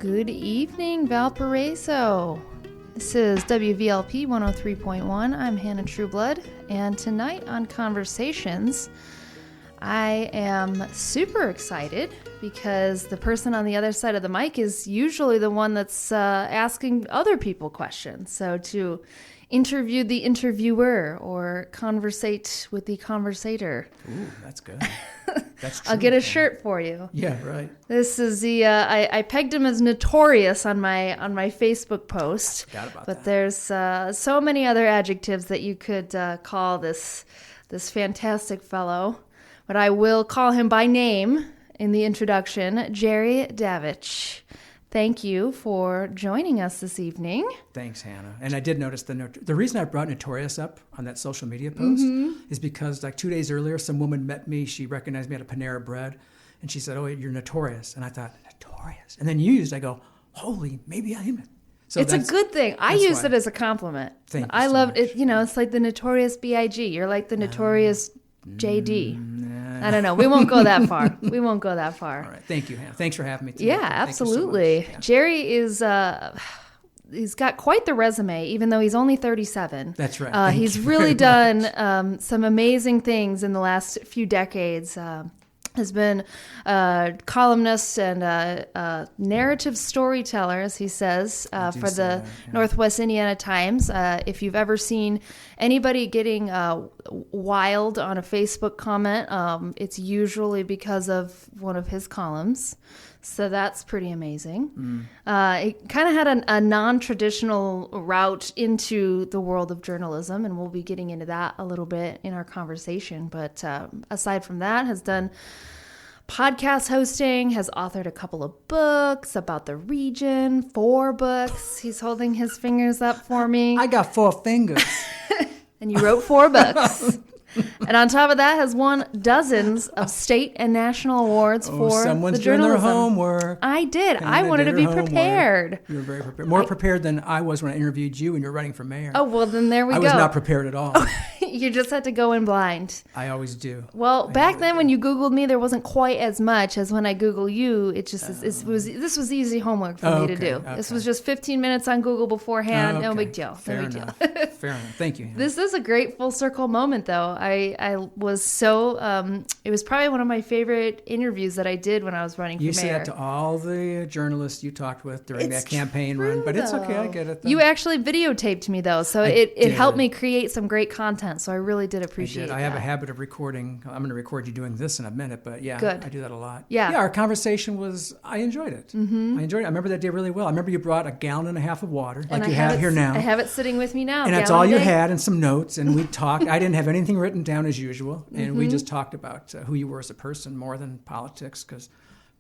Good evening, Valparaiso. This is WVLP 103.1. I'm Hannah Trueblood, and tonight on Conversations, I am super excited because the person on the other side of the mic is usually the one that's asking other people questions. So to interview the interviewer or conversate with the conversator. Ooh, that's good. That's true. I'll get a shirt for you. Yeah, right. This is the I pegged him as notorious on my Facebook post. Forgot about but that. There's so many other adjectives that you could call this fantastic fellow. But I will call him by name in the introduction, Jerry Davich. Thank you for joining us this evening. Thanks, Hannah. And I did notice the reason I brought Notorious up on that social media post is because like 2 days earlier, some woman met me. She recognized me at a Panera Bread, and she said, "Oh, you're Notorious." And I thought, Notorious? And then I go, holy, maybe I am. So it's a good thing. I used it as a compliment. Thank you I so loved much. it. You know, it's like the Notorious B.I.G. You're like the Notorious J.D. I don't know. We won't go that far. We won't go that far. All right. Thank you, Hannah. Thanks for having me tonight. Yeah, Thank you so absolutely. much. Yeah. Jerry is, he's got quite the resume, even though he's only 37. That's right. He's really done some amazing things in the last few decades. Has been a columnist and a narrative storyteller, as he says, for the Northwest Indiana Times. If you've ever seen anybody getting wild on a Facebook comment, it's usually because of one of his columns. So that's pretty amazing. It kind of had a non-traditional route into the world of journalism, and we'll be getting into that a little bit in our conversation. But aside from that, has done podcast hosting, has authored a couple of books about the region, 4 books. He's holding his fingers up for me. I got 4 fingers. And you wrote 4 books. And on top of that, has won dozens of state and national awards for someone's the journalism. doing their homework. I did. Hannah I wanted to did be her homework. prepared. You were very prepared. More prepared than I was when I interviewed you when you were running for mayor. Oh, well, then there we go. I was not prepared at all. You just had to go in blind. I always do. Well, back then when you Googled me, there wasn't quite as much as when I Google you. It just this was easy homework for me to do. Okay. This was just 15 minutes on Google beforehand. No big deal. Fair no big enough. deal. Fair enough. Thank you, Hannah. This is a great full circle moment, though. I was so it was probably one of my favorite interviews that I did when I was running for mayor. You say that to all the journalists you talked with during that campaign true, run, but it's though. okay. I get it. Then. You actually videotaped me, though, so it helped me create some great content. So I really did appreciate that. I have a habit of recording. I'm going to record you doing this in a minute, but yeah, Good. I do that a lot. Yeah. Our conversation I enjoyed it. Mm-hmm. I enjoyed it. I remember that day really well. I remember you brought a gallon and a half of water, like you have here now. I have it sitting with me now. And that's all you had, and some notes, and we talked. I didn't have anything written down as usual, and we just talked about who you were as a person more than politics, because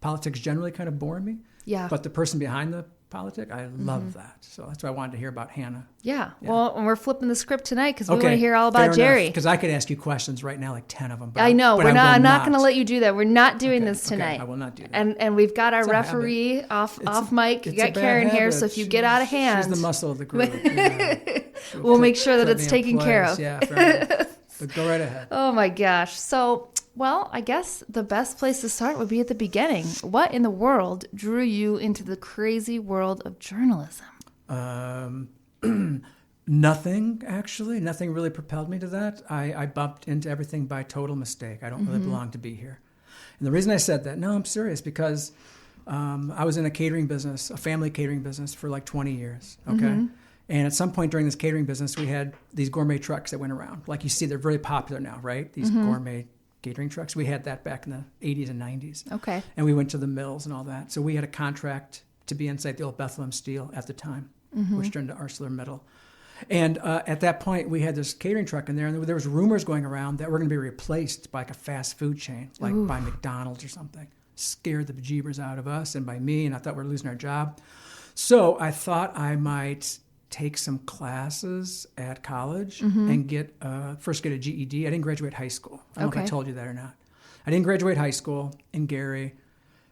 politics generally kind of bore me. Yeah. But the person behind the politic, I love that. So that's why I wanted to hear about Hannah. Yeah. Well, and we're flipping the script tonight because we want to hear all about Jerry. Because I could ask you questions right now, like 10 of them. I know. I'm not going to let you do that. We're not doing this tonight. I will not do that. And we've got our referee off mic. You got Karen here, so if you get out of hand, she's the muscle of the group. We'll make sure that it's taken care of. Yeah, fair enough. But go right ahead. Oh my gosh. So, well, I guess the best place to start would be at the beginning. What in the world drew you into the crazy world of journalism? Nothing, actually. Nothing really propelled me to that. I bumped into everything by total mistake. I don't really belong to be here. And the reason I said that, no, I'm serious, because I was in a catering business, a family catering business for like 20 years, okay? And at some point during this catering business, we had these gourmet trucks that went around. Like you see, they're very popular now, right? These gourmet catering trucks. We had that back in the 80s and 90s. Okay. And we went to the mills and all that. So we had a contract to be inside the old Bethlehem Steel at the time, which turned to ArcelorMittal. And at that point, we had this catering truck in there, and there was rumors going around that we're going to be replaced by like a fast food chain, like by McDonald's or something. Scared the bejeebers out of us and by me, and I thought we were losing our job. So I thought I might take some classes at college and first get a GED. I didn't graduate high school. I don't know if I told you that or not. I didn't graduate high school in Gary.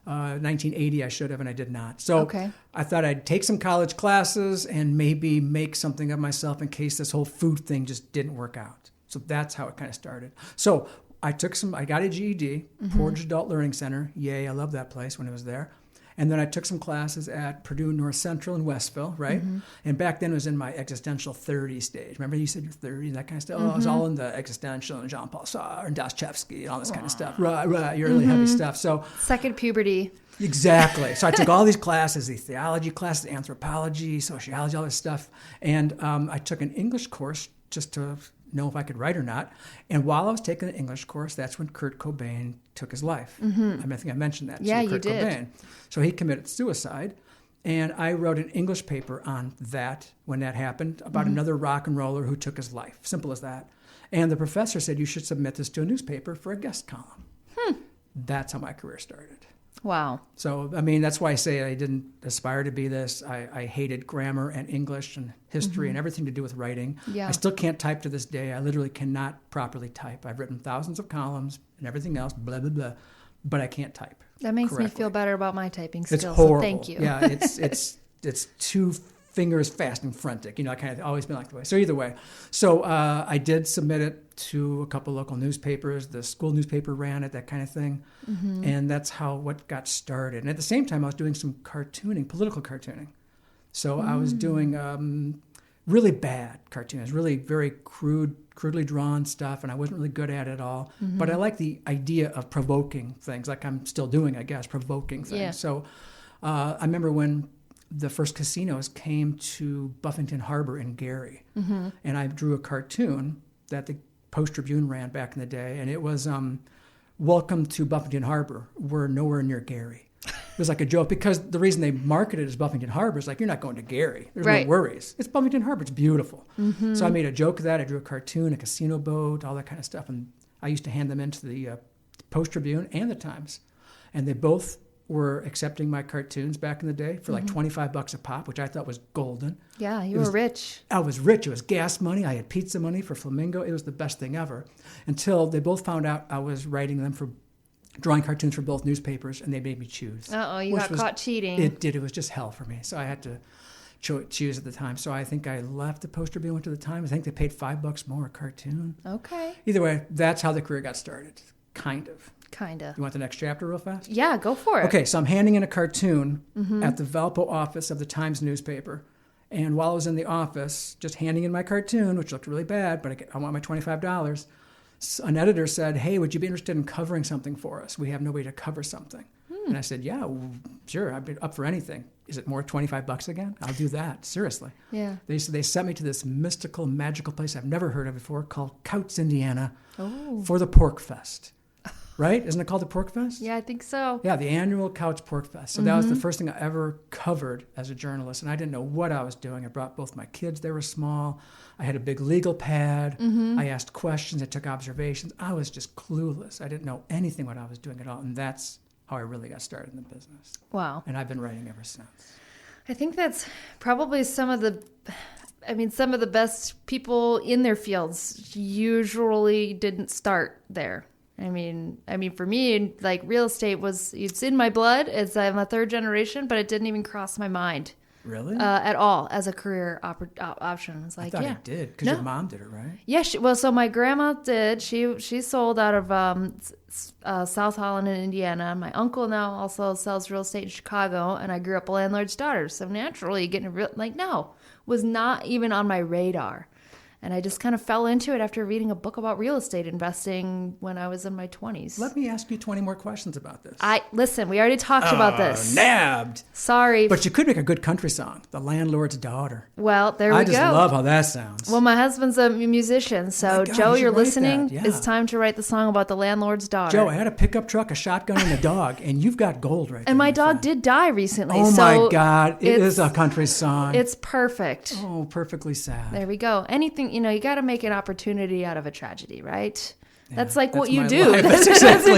1980 I should have, and I did not. So I thought I'd take some college classes and maybe make something of myself in case this whole food thing just didn't work out. So that's how it kind of started. So I got a GED, Portage Adult Learning Center. Yay, I love that place when I was there. And then I took some classes at Purdue North Central in Westville, right? And back then it was in my existential 30 stage. Remember you said you're 30 and that kind of stuff? Oh, I was all in the existential and Jean-Paul Sartre and Dostoevsky and all this kind of stuff. Right, you're really heavy stuff. So second puberty. Exactly. So I took all these classes, these theology classes, anthropology, sociology, all this stuff. And I took an English course just to know if I could write or not. And while I was taking the English course, that's when Kurt Cobain took his life. I think I mentioned that. Yeah, Kurt you did. Cobain. So he committed suicide. And I wrote an English paper on that when that happened, about another rock and roller who took his life. Simple as that. And the professor said, you should submit this to a newspaper for a guest column. That's how my career started. Wow. So, I mean, that's why I say I didn't aspire to be this. I hated grammar and English and history and everything to do with writing. Yeah. I still can't type to this day. I literally cannot properly type. I've written thousands of columns and everything else, blah, blah, blah, but I can't type. That makes correctly. me feel better about my typing skills. It's horrible. So thank you. Yeah, it's two fingers fast and frantic. I kind of always been like the way. So either way. So I did submit it to a couple local newspapers. The school newspaper ran it, that kind of thing. And that's what got started. And at the same time, I was doing some cartooning, political cartooning. So I was doing really bad cartoons, really very crudely drawn stuff, and I wasn't really good at it at all. But I like the idea of provoking things, like I'm still doing, I guess, provoking things. Yeah. So I remember when the first casinos came to Buffington Harbor in Gary, and I drew a cartoon that the Post-Tribune ran back in the day, and it was welcome to Buffington Harbor. We're nowhere near Gary. It was like a joke because the reason they marketed it as Buffington Harbor is like, you're not going to Gary. There's no worries. It's Buffington Harbor. It's beautiful. So I made a joke of that. I drew a cartoon, a casino boat, all that kind of stuff. And I used to hand them into the Post-Tribune and the Times. And they both were accepting my cartoons back in the day for like $25 a pop, which I thought was golden. Yeah, you were rich. I was rich. It was gas money. I had pizza money for Flamingo. It was the best thing ever. Until they both found out I was writing them for drawing cartoons for both newspapers, and they made me choose. Uh-oh, you got caught cheating. It did. It was just hell for me. So I had to choose at the time. So I think I left the Post-Tribune, went to the Times. I think they paid $5 more a cartoon. Okay. Either way, that's how the career got started. Kind of. Kinda. You want the next chapter real fast? Yeah, go for it. Okay, so I'm handing in a cartoon at the Valpo office of the Times newspaper. And while I was in the office, just handing in my cartoon, which looked really bad, but I want my $25, an editor said, hey, would you be interested in covering something for us? We have no way to cover something. And I said, yeah, sure, I'd be up for anything. Is it more $25 again? I'll do that, seriously. Yeah. They sent me to this mystical, magical place I've never heard of before called Couts, Indiana, for the Pork Fest. Right? Isn't it called the Pork Fest? Yeah, I think so. Yeah, the annual Couch Pork Fest. So that was the first thing I ever covered as a journalist, and I didn't know what I was doing. I brought both my kids. They were small. I had a big legal pad. I asked questions. I took observations. I was just clueless. I didn't know anything what I was doing at all, and that's how I really got started in the business. Wow. And I've been writing ever since. I think that's probably some of the best people in their fields usually didn't start there. I mean, for me, like real estate it's in my blood. I'm a third generation, but it didn't even cross my mind. Really? At all as a career option. It's like, I thought it did because your mom did it, right? Yeah. So my grandma did. She sold out of South Holland in Indiana. My uncle now also sells real estate in Chicago, and I grew up a landlord's daughter. So naturally, was not even on my radar. And I just kind of fell into it after reading a book about real estate investing when I was in my 20s. Let me ask you 20 more questions about this. Listen, we already talked about this. Nabbed. Sorry. But you could make a good country song, The Landlord's Daughter. Well, there we go. I just love how that sounds. Well, my husband's a musician, so God, Joe, you're listening. Yeah. It's time to write the song about the landlord's daughter. Joe, I had a pickup truck, a shotgun, and a dog, and you've got gold right there. And my dog did die recently. Oh, so my God. It is a country song. It's perfect. Oh, perfectly sad. There we go. Anything, you got to make an opportunity out of a tragedy, right? Yeah, that's what you do. That's exactly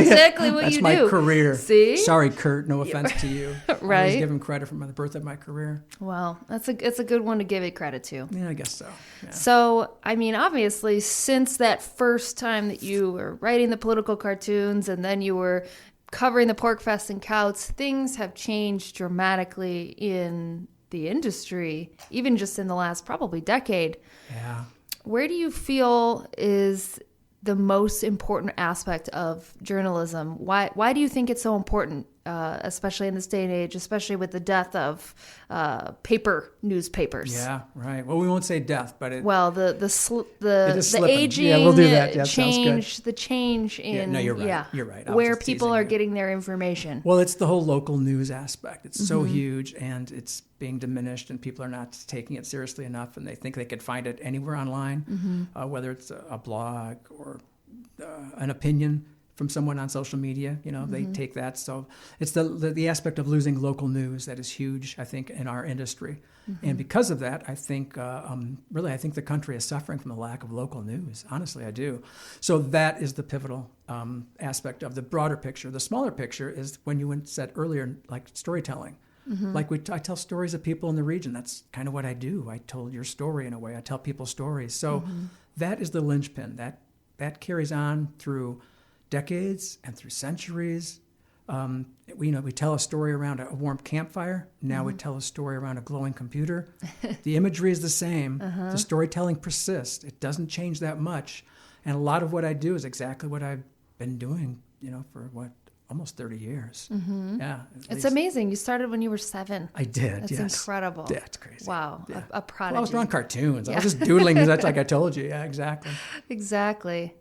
what you do. That's my career. See? Sorry, Kurt. No offense to you. Right. I always give him credit for the birth of my career. Well, it's a good one to give it credit to. Yeah, I guess so. Yeah. So, obviously, since that first time that you were writing the political cartoons and then you were covering the Pork Fest and Couts, things have changed dramatically in the industry, even just in the last probably decade. Yeah. Where do you feel is the most important aspect of journalism? Why do you think it's so important especially in this day and age, especially with the death of paper newspapers. Yeah, right. Well, we won't say death, but the aging, yeah, we'll do that. Yeah, change, the change in yeah, no, you're right. You're right. Where people are getting their information. Well, it's the whole local news aspect. It's so huge, and it's being diminished, and people are not taking it seriously enough, and they think they could find it anywhere online, whether it's a blog or an opinion from someone on social media. They take that. So it's the aspect of losing local news that is huge, I think, in our industry. And because of that, I think I think the country is suffering from the lack of local news. Honestly, I do. So that is the pivotal aspect of the broader picture. The smaller picture is when you said earlier, like storytelling. Like I tell stories of people in the region. That's kind of what I do. I told your story in a way. I tell people stories. So that is the linchpin. That carries on through decades and through centuries. We tell a story around a warm campfire. Now we tell a story around a glowing computer. The imagery is the same. The storytelling persists. It doesn't change that much. And a lot of what I do is exactly what I've been doing, for almost 30 years. Yeah. It's amazing. You started when you were 7. I did. That's yes. incredible. Yeah, it's crazy. Wow. Yeah. A prodigy. Well, I was drawing cartoons. I was just doodling. That's like I told you. Yeah, exactly. Exactly.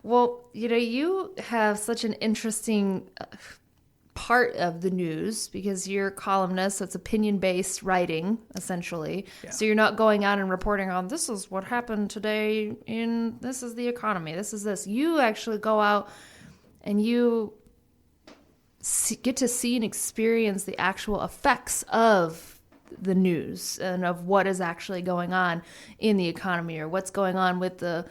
Well, you have such an interesting part of the news because you're a columnist, so it's opinion-based writing, essentially. Yeah. So you're not going out and reporting on, this is what happened today this is the economy, this is this. You actually go out and you get to see and experience the actual effects of the news and of what is actually going on in the economy or what's going on with the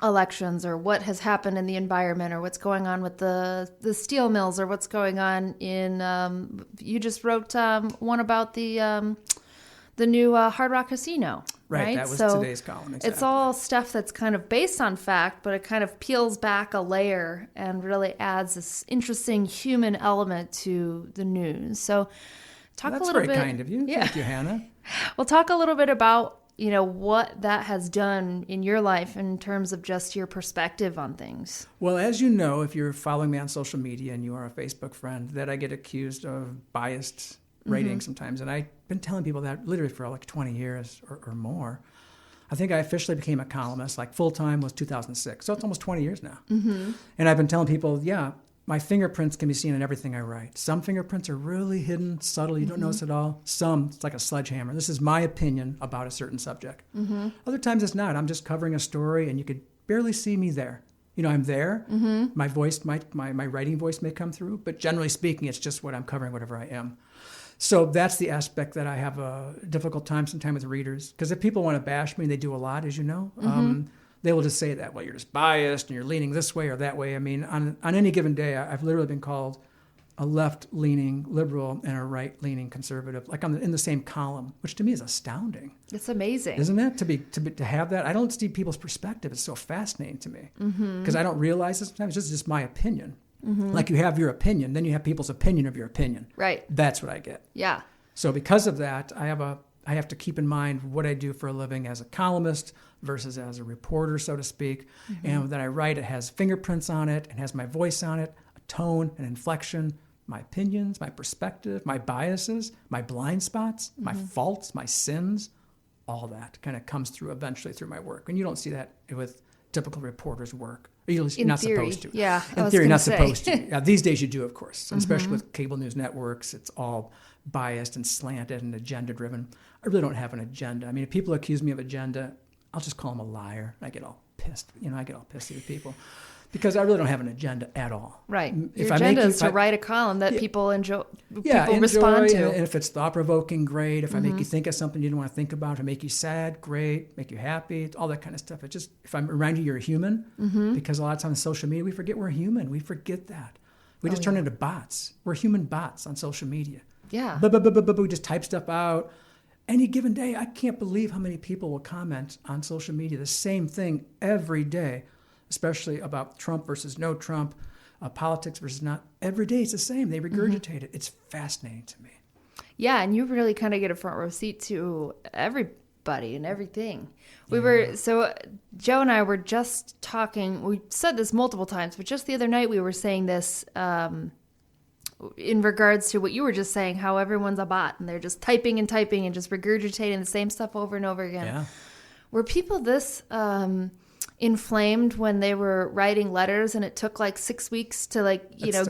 elections or what has happened in the environment or what's going on with the steel mills or what's going on in you just wrote one about the new Hard Rock Casino, right? That was so today's column. Exactly. It's all stuff that's kind of based on fact, but it kind of peels back a layer and really adds this interesting human element to the news. So talk a little bit. That's very kind of you. Yeah. Thank you, Hannah. Well, talk a little bit about what that has done in your life in terms of just your perspective on things. Well, as you know, if you're following me on social media and you are a Facebook friend, that I get accused of biased rating sometimes. And I've been telling people that literally for like 20 years or more. I think I officially became a columnist, like full-time was 2006. So it's almost 20 years now. And I've been telling people, my fingerprints can be seen in everything I write. Some fingerprints are really hidden, subtle, you don't notice at all. Some, it's like a sledgehammer. This is my opinion about a certain subject. Other times it's not. I'm just covering a story and you could barely see me there. I'm there. My voice, my writing voice may come through, but generally speaking, it's just what I'm covering, whatever I am. So that's the aspect that I have a difficult time sometimes with readers. Because if people want to bash me, and they do a lot, as you know, they will just say that, well, you're just biased and you're leaning this way or that way. I mean, on any given day, I've literally been called a left-leaning liberal and a right-leaning conservative, like in the same column, which to me is astounding. It's amazing. Isn't it? To have that? I don't see people's perspective. It's so fascinating to me because I don't realize it sometimes. It's just my opinion. Like you have your opinion, then you have people's opinion of your opinion. Right. That's what I get. Yeah. So because of that, I have to keep in mind what I do for a living as a columnist versus as a reporter, so to speak. And that I write, it has fingerprints on it, it has my voice on it, a tone, an inflection, my opinions, my perspective, my biases, my blind spots, my faults, my sins, all that kind of comes through eventually through my work. And you don't see that with typical reporters' work. You're not supposed to. Yeah, in theory, not supposed to. Yeah, these days you do, of course, and especially with cable news networks. It's all biased and slanted and agenda-driven. I really don't have an agenda. I mean, if people accuse me of agenda, I'll just call them a liar. I get all pissed. I get all pissy with people because I really don't have an agenda at all. Right. Your agenda is to write a column that people enjoy, people respond to. And if it's thought-provoking, great. If I make you think of something you didn't want to think about, if I make you sad, great. Make you happy, all that kind of stuff. If I remind you you're a human, because a lot of times on social media, we forget we're human. We forget that. We just turn into bots. We're human bots on social media. Yeah. We just type stuff out. Any given day, I can't believe how many people will comment on social media the same thing every day, especially about Trump versus no Trump, politics versus not. Every day it's the same. They regurgitate it. It's fascinating to me. Yeah, and you really kind of get a front row seat to everybody and everything. So Joe and I were just talking, we said this multiple times, but just the other night we were saying this, in regards to what you were just saying, how everyone's a bot and they're just typing and typing and just regurgitating the same stuff over and over again. Yeah. Were people this inflamed when they were writing letters and it took like 6 weeks to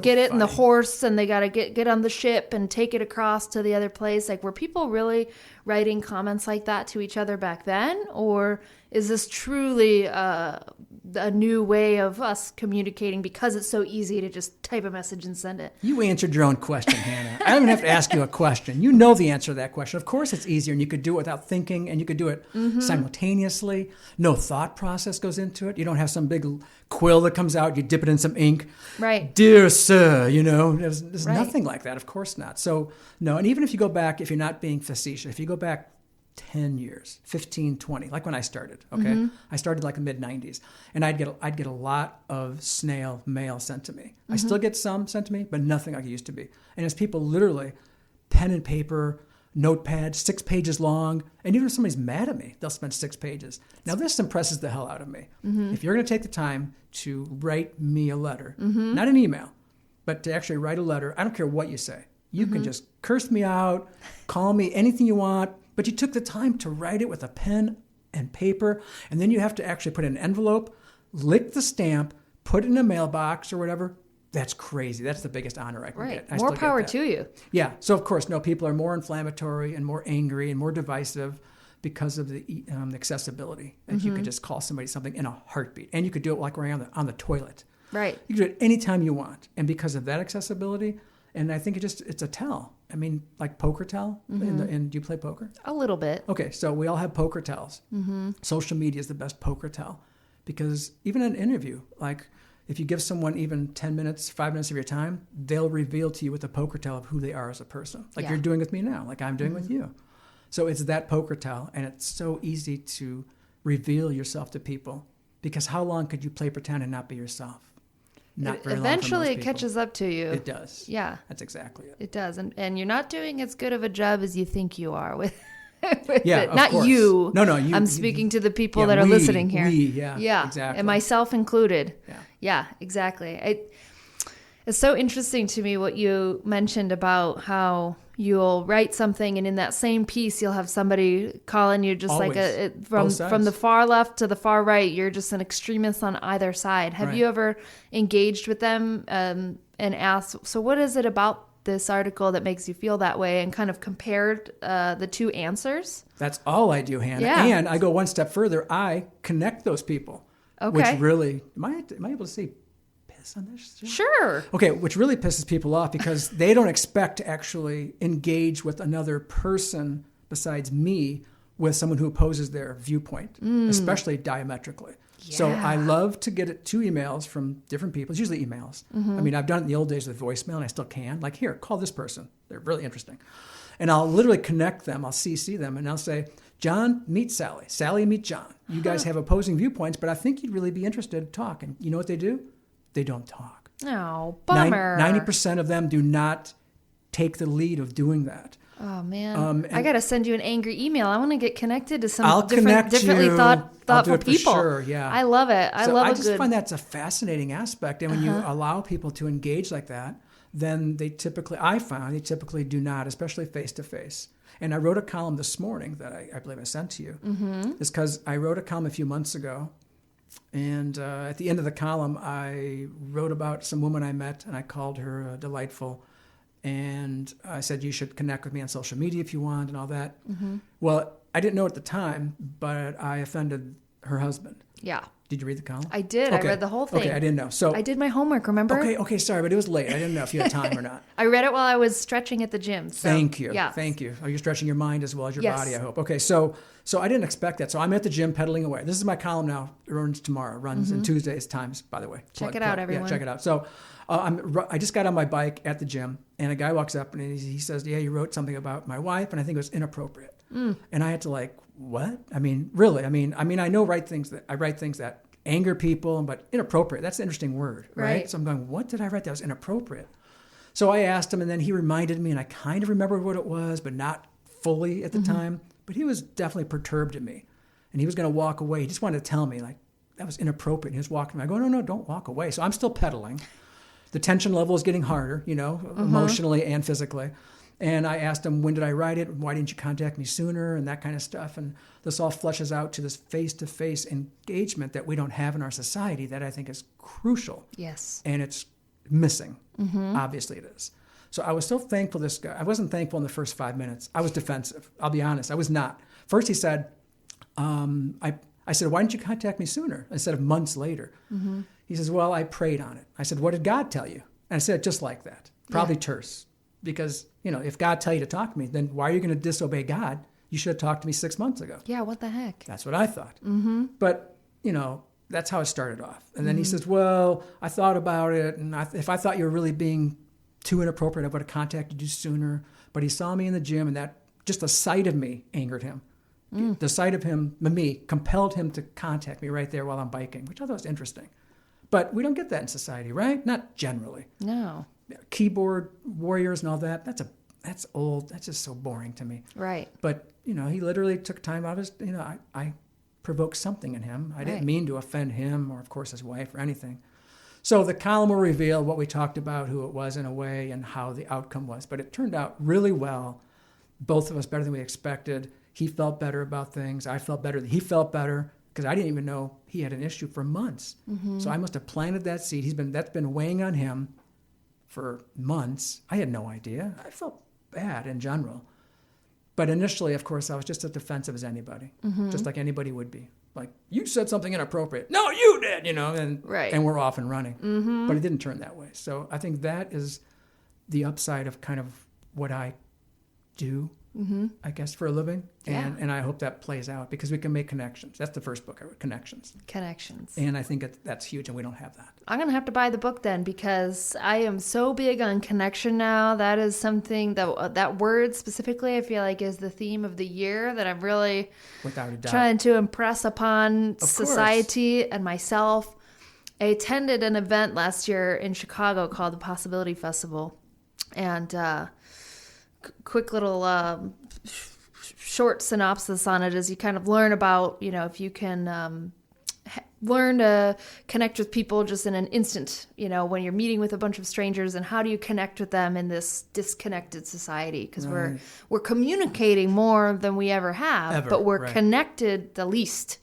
get it in the horse and they got to get on the ship and take it across to the other place? Like, were people really writing comments like that to each other back then? Or is this truly a new way of us communicating because it's so easy to just type a message and send it? You answered your own question, Hannah. I don't even have to ask you a question. You know the answer to that question. Of course it's easier, and you could do it without thinking, and you could do it simultaneously. No thought process goes into it. You don't have some big quill that comes out, you dip it in some ink. Right. Dear sir, there's nothing like that. Of course not. So, no, and even if you go back, if you're not being facetious, if you go back 10 years, 15, 20, like when I started, okay? I started like the mid-90s, and I'd get a lot of snail mail sent to me. I still get some sent to me, but nothing like it used to be. And it's people literally, pen and paper, notepad, 6 pages long, and even if somebody's mad at me, they'll spend 6 pages. Now this impresses the hell out of me. If you're going to take the time to write me a letter, not an email, but to actually write a letter, I don't care what you say. You can just curse me out, call me anything you want, but you took the time to write it with a pen and paper, and then you have to actually put it in an envelope, lick the stamp, put it in a mailbox or whatever. That's crazy. That's the biggest honor I can get. More power to you. Yeah. So, of course, no, people are more inflammatory and more angry and more divisive because of the accessibility. And you can just call somebody something in a heartbeat. And you could do it like right on the toilet. Right. You can do it anytime you want. And because of that accessibility, and I think it's a tell. I mean, like poker tell. And do you play poker? A little bit. Okay, so we all have poker tells. Social media is the best poker tell, because even in an interview, like if you give someone even 10 minutes, 5 minutes of your time, they'll reveal to you with a poker tell of who they are as a person. Like you're doing with me now, like I'm doing with you. So it's that poker tell, and it's so easy to reveal yourself to people, because how long could you play pretend and not be yourself? Not very long for most Eventually it people. catches up to you. It does. Yeah. That's exactly it. It does. And you're not doing as good of a job as you think you are with Yeah, it. of Not course. you. No, I'm speaking to the people that are listening here. Yeah, exactly. And myself included. Yeah, exactly. It's so interesting to me what you mentioned about how you'll write something and in that same piece you'll have somebody calling you just Always. from the far left to the far right. You're just an extremist on either side. Have you ever engaged with them and asked, so what is it about this article that makes you feel that way, and kind of compared the two answers? That's all I do, Hannah. Yeah. And I go one step further. I connect those people. Okay. Which really, am I able to say piss on this? Sure. Okay, which really pisses people off, because they don't expect to actually engage with another person besides me with someone who opposes their viewpoint, especially diametrically. Yeah. So I love to get 2 emails from different people. It's usually emails. I mean, I've done it in the old days with voicemail, and I still can. Like, here, call this person. They're really interesting. And I'll literally connect them. I'll CC them, and I'll say, John, meet Sally. Sally, meet John. You guys have opposing viewpoints, but I think you'd really be interested to talk. And you know what they do? They don't talk. Oh, bummer. 90% of them do not take the lead of doing that. Oh, man. I got to send you an angry email. I want to get connected to some differently thoughtful people. Sure, yeah. I love it. I just find that's a fascinating aspect. And when you allow people to engage like that, then they typically do not, especially face-to-face. And I wrote a column this morning that I believe I sent to you. It's because I wrote a column a few months ago. And at the end of the column, I wrote about some woman I met, and I called her delightful. And I said, you should connect with me on social media if you want, and all that. Well, I didn't know at the time, but I offended her husband. Yeah. Did you read the column? I did. Okay. I read the whole thing. Okay, I didn't know. So I did my homework, remember? Okay, sorry, but it was late. I didn't know if you had time or not. I read it while I was stretching at the gym. So, Thank you. Yeah. Thank you. Oh, you're stretching your mind as well as your Yes. body, I hope. Okay, so I didn't expect that. So I'm at the gym pedaling away. This is my column now. It runs tomorrow. It runs in Tuesdays times, by the way. Check it out, everyone. Yeah, check it out. So I just got on my bike at the gym, and a guy walks up, and he says, yeah, you wrote something about my wife, and I think it was inappropriate. And I had to like, what? I mean, really? I mean, I know I write things that anger people, but inappropriate, that's an interesting word, right? So I'm going, what did I write that was inappropriate? So I asked him, and then he reminded me, and I kind of remembered what it was, but not fully at the time. But he was definitely perturbed at me, and he was going to walk away. He just wanted to tell me, like, that was inappropriate. And he was walking. I go, no, don't walk away. So I'm still pedaling. the tension level is getting harder, emotionally and physically. And I asked him, when did I write it? Why didn't you contact me sooner? And that kind of stuff. And this all fleshes out to this face-to-face engagement that we don't have in our society that I think is crucial. Yes. And it's missing. Obviously it is. So I was so thankful this guy. I wasn't thankful in the first 5 minutes. I was defensive. I'll be honest. I was not. First he said, I said, why didn't you contact me sooner instead of months later? He says, well, I prayed on it. I said, what did God tell you? And I said, just like that. Probably terse. Because, if God tell you to talk to me, then why are you going to disobey God? You should have talked to me 6 months ago. Yeah, what the heck? That's what I thought. But, that's how it started off. And then he says, well, I thought about it. And if I thought you were really being too inappropriate, I would have contacted you sooner. But he saw me in the gym, and that just the sight of me angered him. The sight of me, compelled him to contact me right there while I'm biking, which I thought was interesting. But we don't get that in society, right? Not generally. No. Keyboard warriors and all that, that's old. That's just so boring to me. Right. But, he literally took time out of his, I provoked something in him. I didn't mean to offend him or, of course, his wife or anything. So the column will reveal what we talked about, who it was in a way, and how the outcome was. But it turned out really well, both of us better than we expected. He felt better about things. I felt better. He felt better because I didn't even know he had an issue for months. So I must have planted that seed. That's been weighing on him for months. I had no idea. I felt bad in general. But initially, of course, I was just as defensive as anybody, just like anybody would be. Like, you said something inappropriate. No, you did, and we're off and running. But it didn't turn that way. So I think that is the upside of kind of what I do, I guess, for a living. And I hope that plays out because we can make connections. That's the first book I wrote, Connections. And I think that's huge, and we don't have that. I'm going to have to buy the book then because I am so big on connection now. That is something that word specifically I feel like is the theme of the year that I'm really without a doubt trying to impress upon society and myself. I attended an event last year in Chicago called the Possibility Festival. And quick little short synopsis on it is you kind of learn about, if you can learn to connect with people just in an instant, when you're meeting with a bunch of strangers, and how do you connect with them in this disconnected society? Because we're communicating more than we ever have, but we're connected the least.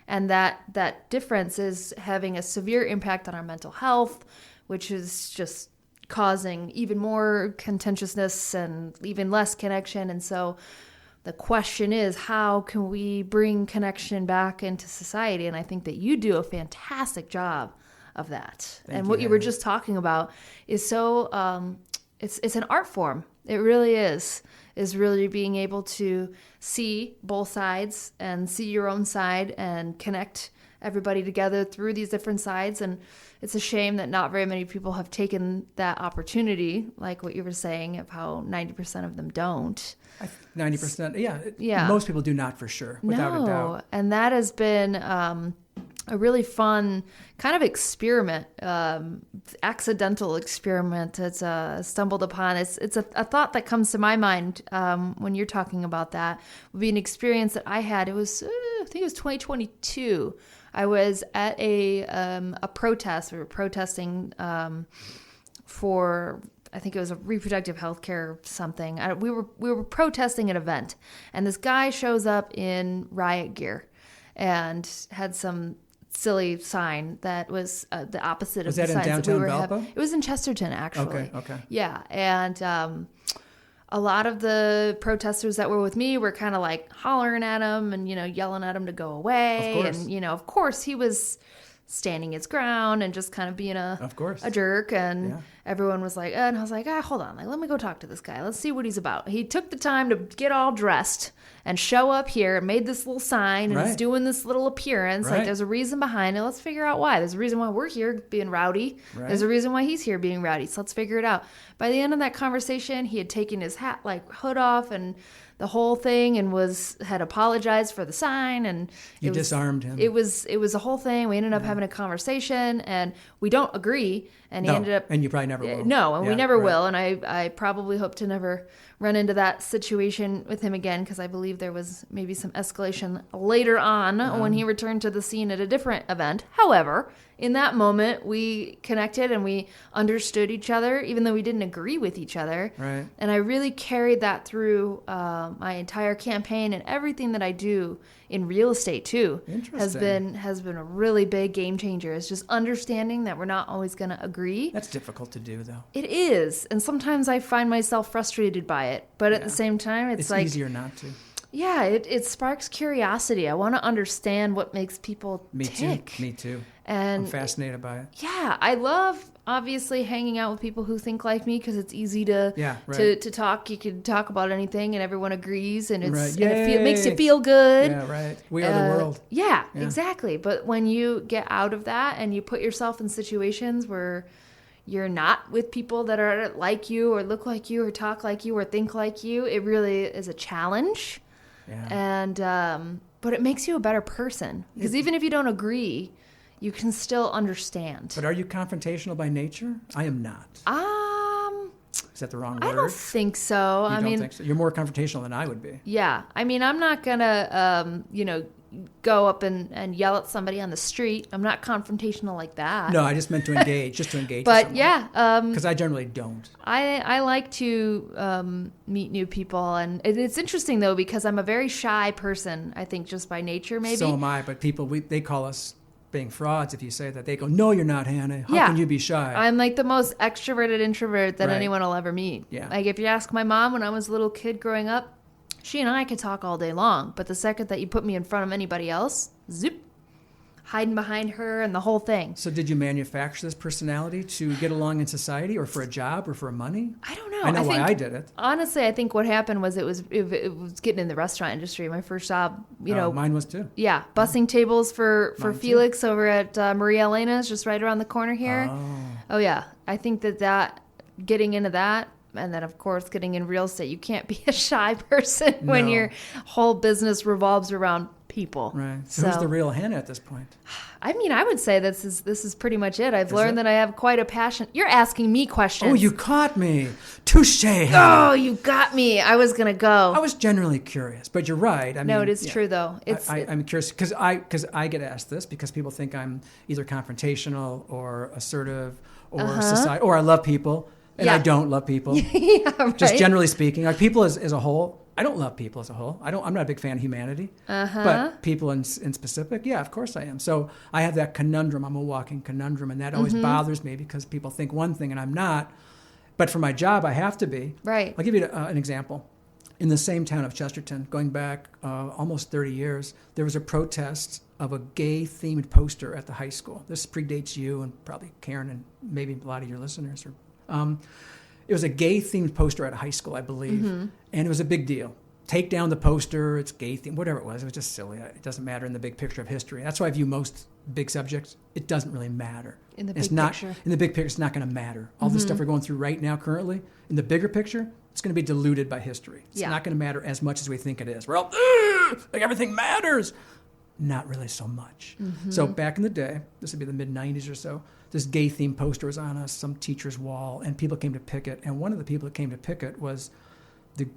And that difference is having a severe impact on our mental health, which is just causing even more contentiousness and even less connection. And so the question is, how can we bring connection back into society? And I think that you do a fantastic job of that. And what you were just talking about is so, it's an art form. It really is really being able to see both sides and see your own side and connect everybody together through these different sides. And it's a shame that not very many people have taken that opportunity, like what you were saying of how 90% of them don't. 90%, yeah. Most people do not, for sure, without a doubt. And that has been a really fun kind of experiment, accidental experiment. It's stumbled upon. It's a thought that comes to my mind when you're talking about that. Would be an experience that I had. It was I think it was 2022. I was at a protest. We were protesting for, I think it was a reproductive health care something. We were protesting an event, and this guy shows up in riot gear and had some silly sign that was the opposite of the signs that we were having. It was in Chesterton, actually. Okay. Yeah, and a lot of the protesters that were with me were kind of like hollering at him and, yelling at him to go away. And, of course, he was standing his ground and just kind of being a jerk. And everyone was like, and I was like, hold on, let me go talk to this guy. Let's see what he's about. He took the time to get all dressed and show up here and made this little sign and he's doing this little appearance. Like, there's a reason behind it. Let's figure out why. There's a reason why we're here being rowdy. There's a reason why he's here being rowdy. So let's figure it out. By the end of that conversation, he had taken his hood off and the whole thing and had apologized for the sign, and you disarmed him. It was a whole thing. We ended up having a conversation, and we don't agree. And he ended up, and you probably never will. No, and we never will. And I probably hope to never run into that situation with him again, because I believe there was maybe some escalation later on when he returned to the scene at a different event. However, in that moment, we connected and we understood each other, even though we didn't agree with each other. Right. And I really carried that through my entire campaign, and everything that I do in real estate too has been a really big game changer. It's just understanding that we're not always going to agree. That's difficult to do, though. It is, and sometimes I find myself frustrated by it. But at the same time, it's like easier not to. Yeah, it sparks curiosity. I want to understand what makes people tick. Me too. And I'm fascinated by it. Yeah, I love obviously hanging out with people who think like me, because it's easy to to talk. You can talk about anything and everyone agrees, and it makes you feel good. Yeah, right. We are the world. Yeah, exactly. But when you get out of that and you put yourself in situations where you're not with people that are like you or look like you or talk like you or think like you, it really is a challenge. Yeah. And but it makes you a better person, because even if you don't agree, you can still understand. But are you confrontational by nature? I am not. Is that the wrong word? I don't think so. You don't think so? You're more confrontational than I would be. Yeah. I mean, I'm not gonna go up and yell at somebody on the street. I'm not confrontational like that. No, I just meant to engage, But with yeah. Because I generally don't. I like to meet new people. And it's interesting, though, because I'm a very shy person, I think, just by nature, maybe. So am I, but people, they call us being frauds if you say that. They go, no, you're not, Hannah. How can you be shy? I'm like the most extroverted introvert that anyone will ever meet. Yeah. Like, if you ask my mom when I was a little kid growing up, she and I could talk all day long, but the second that you put me in front of anybody else, zip, hiding behind her and the whole thing. So did you manufacture this personality to get along in society, or for a job, or for money? I don't know. I know why I did it. Honestly, I think what happened was it was getting in the restaurant industry. My first job, mine was too. Yeah, bussing tables for Felix over at Maria Elena's, just right around the corner here. Oh yeah, I think that getting into that. And then, of course, getting in real estate, you can't be a shy person when your whole business revolves around people. Right. So who's the real Hannah at this point? I mean, I would say this is pretty much it. I've learned that I have quite a passion. You're asking me questions. Oh, you caught me. Touché. Oh, you got me. I was going to go. I was generally curious, but you're right. No, it is true, though. I'm curious because I get asked this because people think I'm either confrontational or assertive or society, or I love people. And I don't love people. Right. Just generally speaking, like people as a whole, I don't love people as a whole. I'm not a big fan of humanity. But people in specific, yeah, of course I am. So I have that conundrum. I'm a walking conundrum, and that always bothers me because people think one thing and I'm not. But for my job, I have to be. Right. I'll give you an example. In the same town of Chesterton, going back almost 30 years, there was a protest of a gay-themed poster at the high school. This predates you and probably Karen and maybe a lot of your listeners. It was a gay-themed poster at a high school, I believe, and it was a big deal. Take down the poster, it's gay-themed, whatever it was. It was just silly. It doesn't matter in the big picture of history. That's why I view most big subjects. It doesn't really matter. In the big picture. In the big picture, it's not going to matter. All this stuff we're going through right now currently, in the bigger picture, it's going to be diluted by history. It's not going to matter as much as we think it is. We're all, like everything matters. Not really so much. So back in the day, this would be the mid-'90s or so, this gay-themed poster was on some teacher's wall, and people came to pick it. And one of the people that came to pick it was the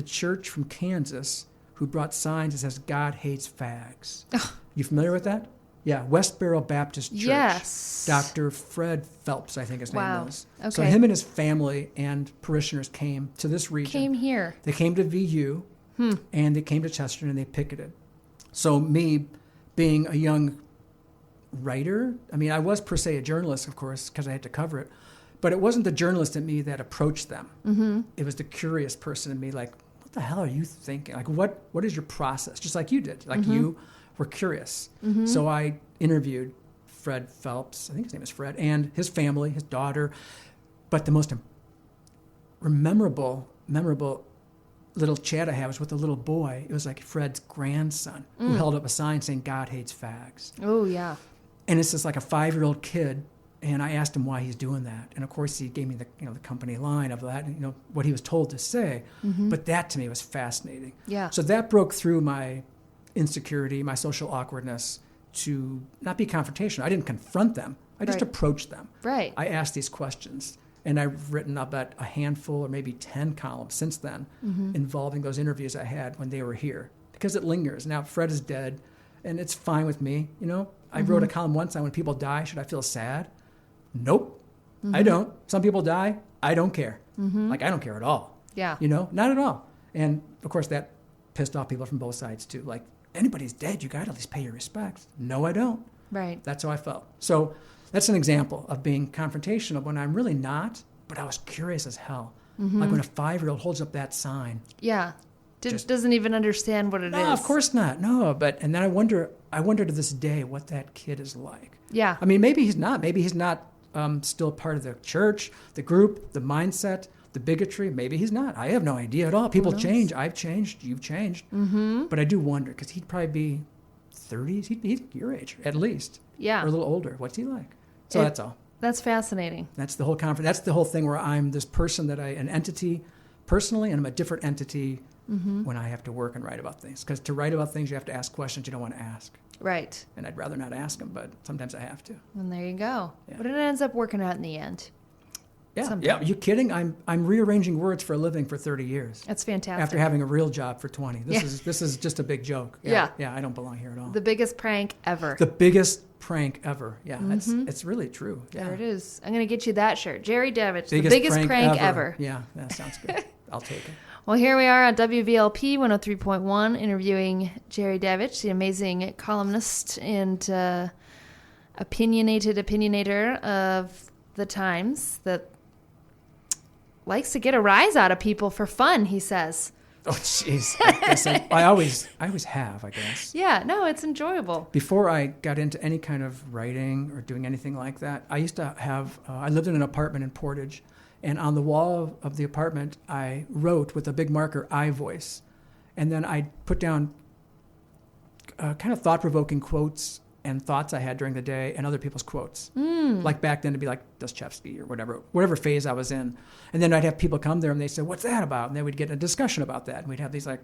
church from Kansas who brought signs that says, God hates fags. You familiar with that? Yeah, Westboro Baptist Church. Yes. Dr. Fred Phelps, I think his name was. Okay. So him and his family and parishioners came to this region. Came here. They came to VU, and they came to Chesterton, and they picketed. So me, being a young writer, I mean, I was per se a journalist, of course, because I had to cover it, but it wasn't the journalist in me that approached them. It was the curious person in me, like, what the hell are you thinking? Like, what is your process? Just like you did. Like, you were curious. So I interviewed Fred Phelps, I think his name is Fred, and his family, his daughter. But the most memorable little chat I had was with a little boy. It was like Fred's grandson who held up a sign saying, God hates fags. Oh, yeah. And it's just like a 5-year-old kid, and I asked him why he's doing that. And of course, he gave me the company line of that, what he was told to say. But that to me was fascinating. Yeah. So that broke through my insecurity, my social awkwardness, to not be confrontational. I didn't confront them. I just approached them. Right. I asked these questions. And I've written about a handful or maybe 10 columns since then involving those interviews I had when they were here, because it lingers. Now, Fred is dead, and it's fine with me. I wrote a column once on when people die, should I feel sad? Nope, I don't. Some people die, I don't care. Like, I don't care at all. Yeah. Not at all. And of course that pissed off people from both sides too. Like, anybody's dead, you got to at least pay your respects. No, I don't. Right. That's how I felt. So that's an example of being confrontational when I'm really not, but I was curious as hell. Like when a 5-year-old holds up that sign. Yeah. Doesn't even understand what it is. No, of course not. No, and then I wonder to this day what that kid is like. Yeah. I mean, maybe he's not. Maybe he's not still part of the church, the group, the mindset, the bigotry. Maybe he's not. I have no idea at all. People change. I've changed. You've changed. But I do wonder, because he'd probably be 30s. He's your age, at least. Yeah. Or a little older. What's he like? So that's all. That's fascinating. That's the whole conference. That's the whole thing where I'm this person an entity personally, and I'm a different entity when I have to work and write about things. Because to write about things, you have to ask questions you don't want to ask. Right. And I'd rather not ask them, but sometimes I have to. And there you go. Yeah. But it ends up working out in the end. Yeah. Sometimes. Yeah. Are you kidding? I'm rearranging words for a living for 30 years. That's fantastic. After having a real job for 20. This is just a big joke. Yeah. Yeah, I don't belong here at all. The biggest prank ever. The biggest prank ever. Yeah. It's really true. Yeah. There it is. I'm going to get you that shirt. Jerry Davich, the Biggest biggest prank ever. Yeah, that sounds good. I'll take it. Well, here we are on WVLP 103.1 interviewing Jerry Davich, the amazing columnist and opinionator of the Times that likes to get a rise out of people for fun, he says. Oh, jeez. I always have, I guess. Yeah, no, it's enjoyable. Before I got into any kind of writing or doing anything like that, I used to have, I lived in an apartment in Portage, and on the wall of the apartment, I wrote with a big marker, I voice. And then I put down kind of thought-provoking quotes and thoughts I had during the day and other people's quotes. Like back then, it'd be like Dostoevsky or whatever phase I was in. And then I'd have people come there and they'd say, what's that about? And then we'd get in a discussion about that. And we'd have these like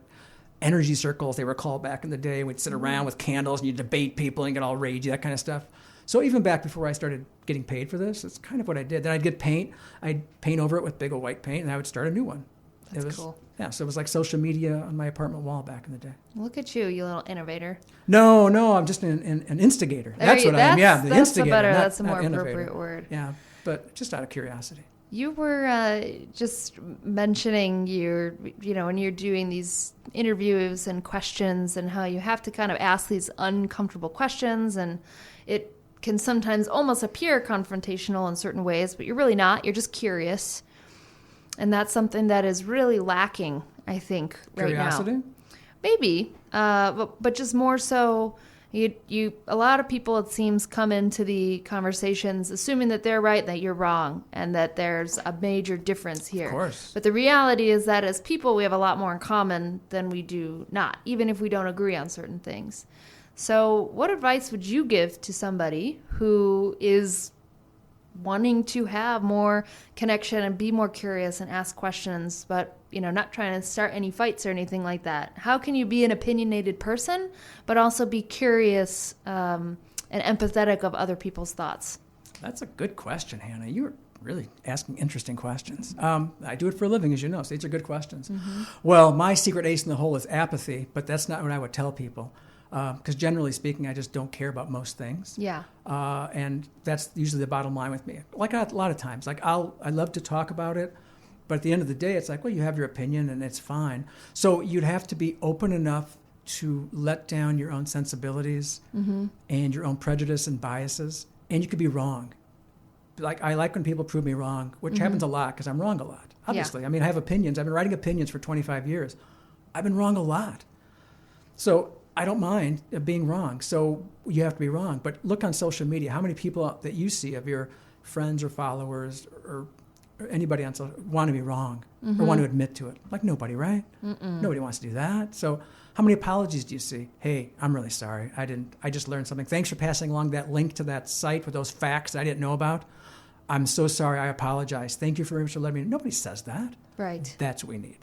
energy circles, they were called back in the day. We'd sit around with candles and you'd debate people and get all ragey, that kind of stuff. So even back before I started getting paid for this, it's kind of what I did. Then I'd get paint. I'd paint over it with big old white paint, and I would start a new one. That's cool. Yeah, so it was like social media on my apartment wall back in the day. Look at you little innovator. No, I'm just an instigator. That's what I am. Yeah, the instigator. That's a more innovator. appropriate word. Yeah, but just out of curiosity. You were just mentioning when you're doing these interviews and questions and how you have to kind of ask these uncomfortable questions, and it can sometimes almost appear confrontational in certain ways, but you're really not. You're just curious. And that's something that is really lacking, I think, right now. Curiosity? Maybe, but just more so, a lot of people, it seems, come into the conversations assuming that they're right, that you're wrong, and that there's a major difference here. Of course. But the reality is that as people, we have a lot more in common than we do not, even if we don't agree on certain things. So what advice would you give to somebody who is wanting to have more connection and be more curious and ask questions, but not trying to start any fights or anything like that? How can you be an opinionated person, but also be curious and empathetic of other people's thoughts? That's a good question, Hannah. You're really asking interesting questions. I do it for a living, as you know, so these are good questions. Well, my secret ace in the hole is apathy, but that's not what I would tell people. Because generally speaking, I just don't care about most things. Yeah. And that's usually the bottom line with me. Like a lot of times, like I love to talk about it, but at the end of the day, it's like, well, you have your opinion and it's fine. So you'd have to be open enough to let down your own sensibilities and your own prejudice and biases, and you could be wrong. Like I like when people prove me wrong, which happens a lot because I'm wrong a lot. Obviously, I mean, I have opinions. I've been writing opinions for 25 years. I've been wrong a lot. So I don't mind being wrong. So you have to be wrong. But look on social media. How many people that you see of your friends or followers or anybody on social want to be wrong or want to admit to it? Like nobody, right? Nobody wants to do that. So how many apologies do you see? Hey, I'm really sorry. I just learned something. Thanks for passing along that link to that site with those facts that I didn't know about. I'm so sorry. I apologize. Thank you for letting me know. Nobody says that. Right. That's what we need.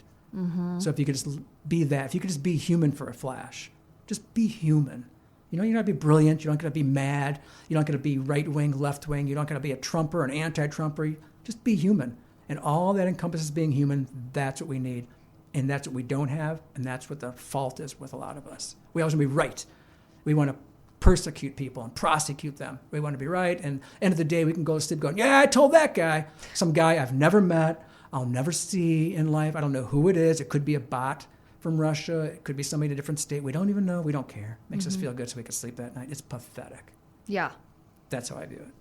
So if you could just be that, if you could just be human for a flash, just be human. You don't got to be brilliant. You don't got to be mad. You don't got to be right-wing, left-wing. You don't got to be a Trumper, an anti-Trumper. Just be human. And all that encompasses being human, that's what we need. And that's what we don't have, and that's what the fault is with a lot of us. We always want to be right. We want to persecute people and prosecute them. We want to be right. And end of the day, we can go to sleep going, yeah, I told that guy. Some guy I've never met, I'll never see in life. I don't know who it is. It could be a bot from Russia. It could be somebody in a different state. We don't even know. We don't care. Makes us feel good so we can sleep that night. It's pathetic. Yeah. That's how I view it.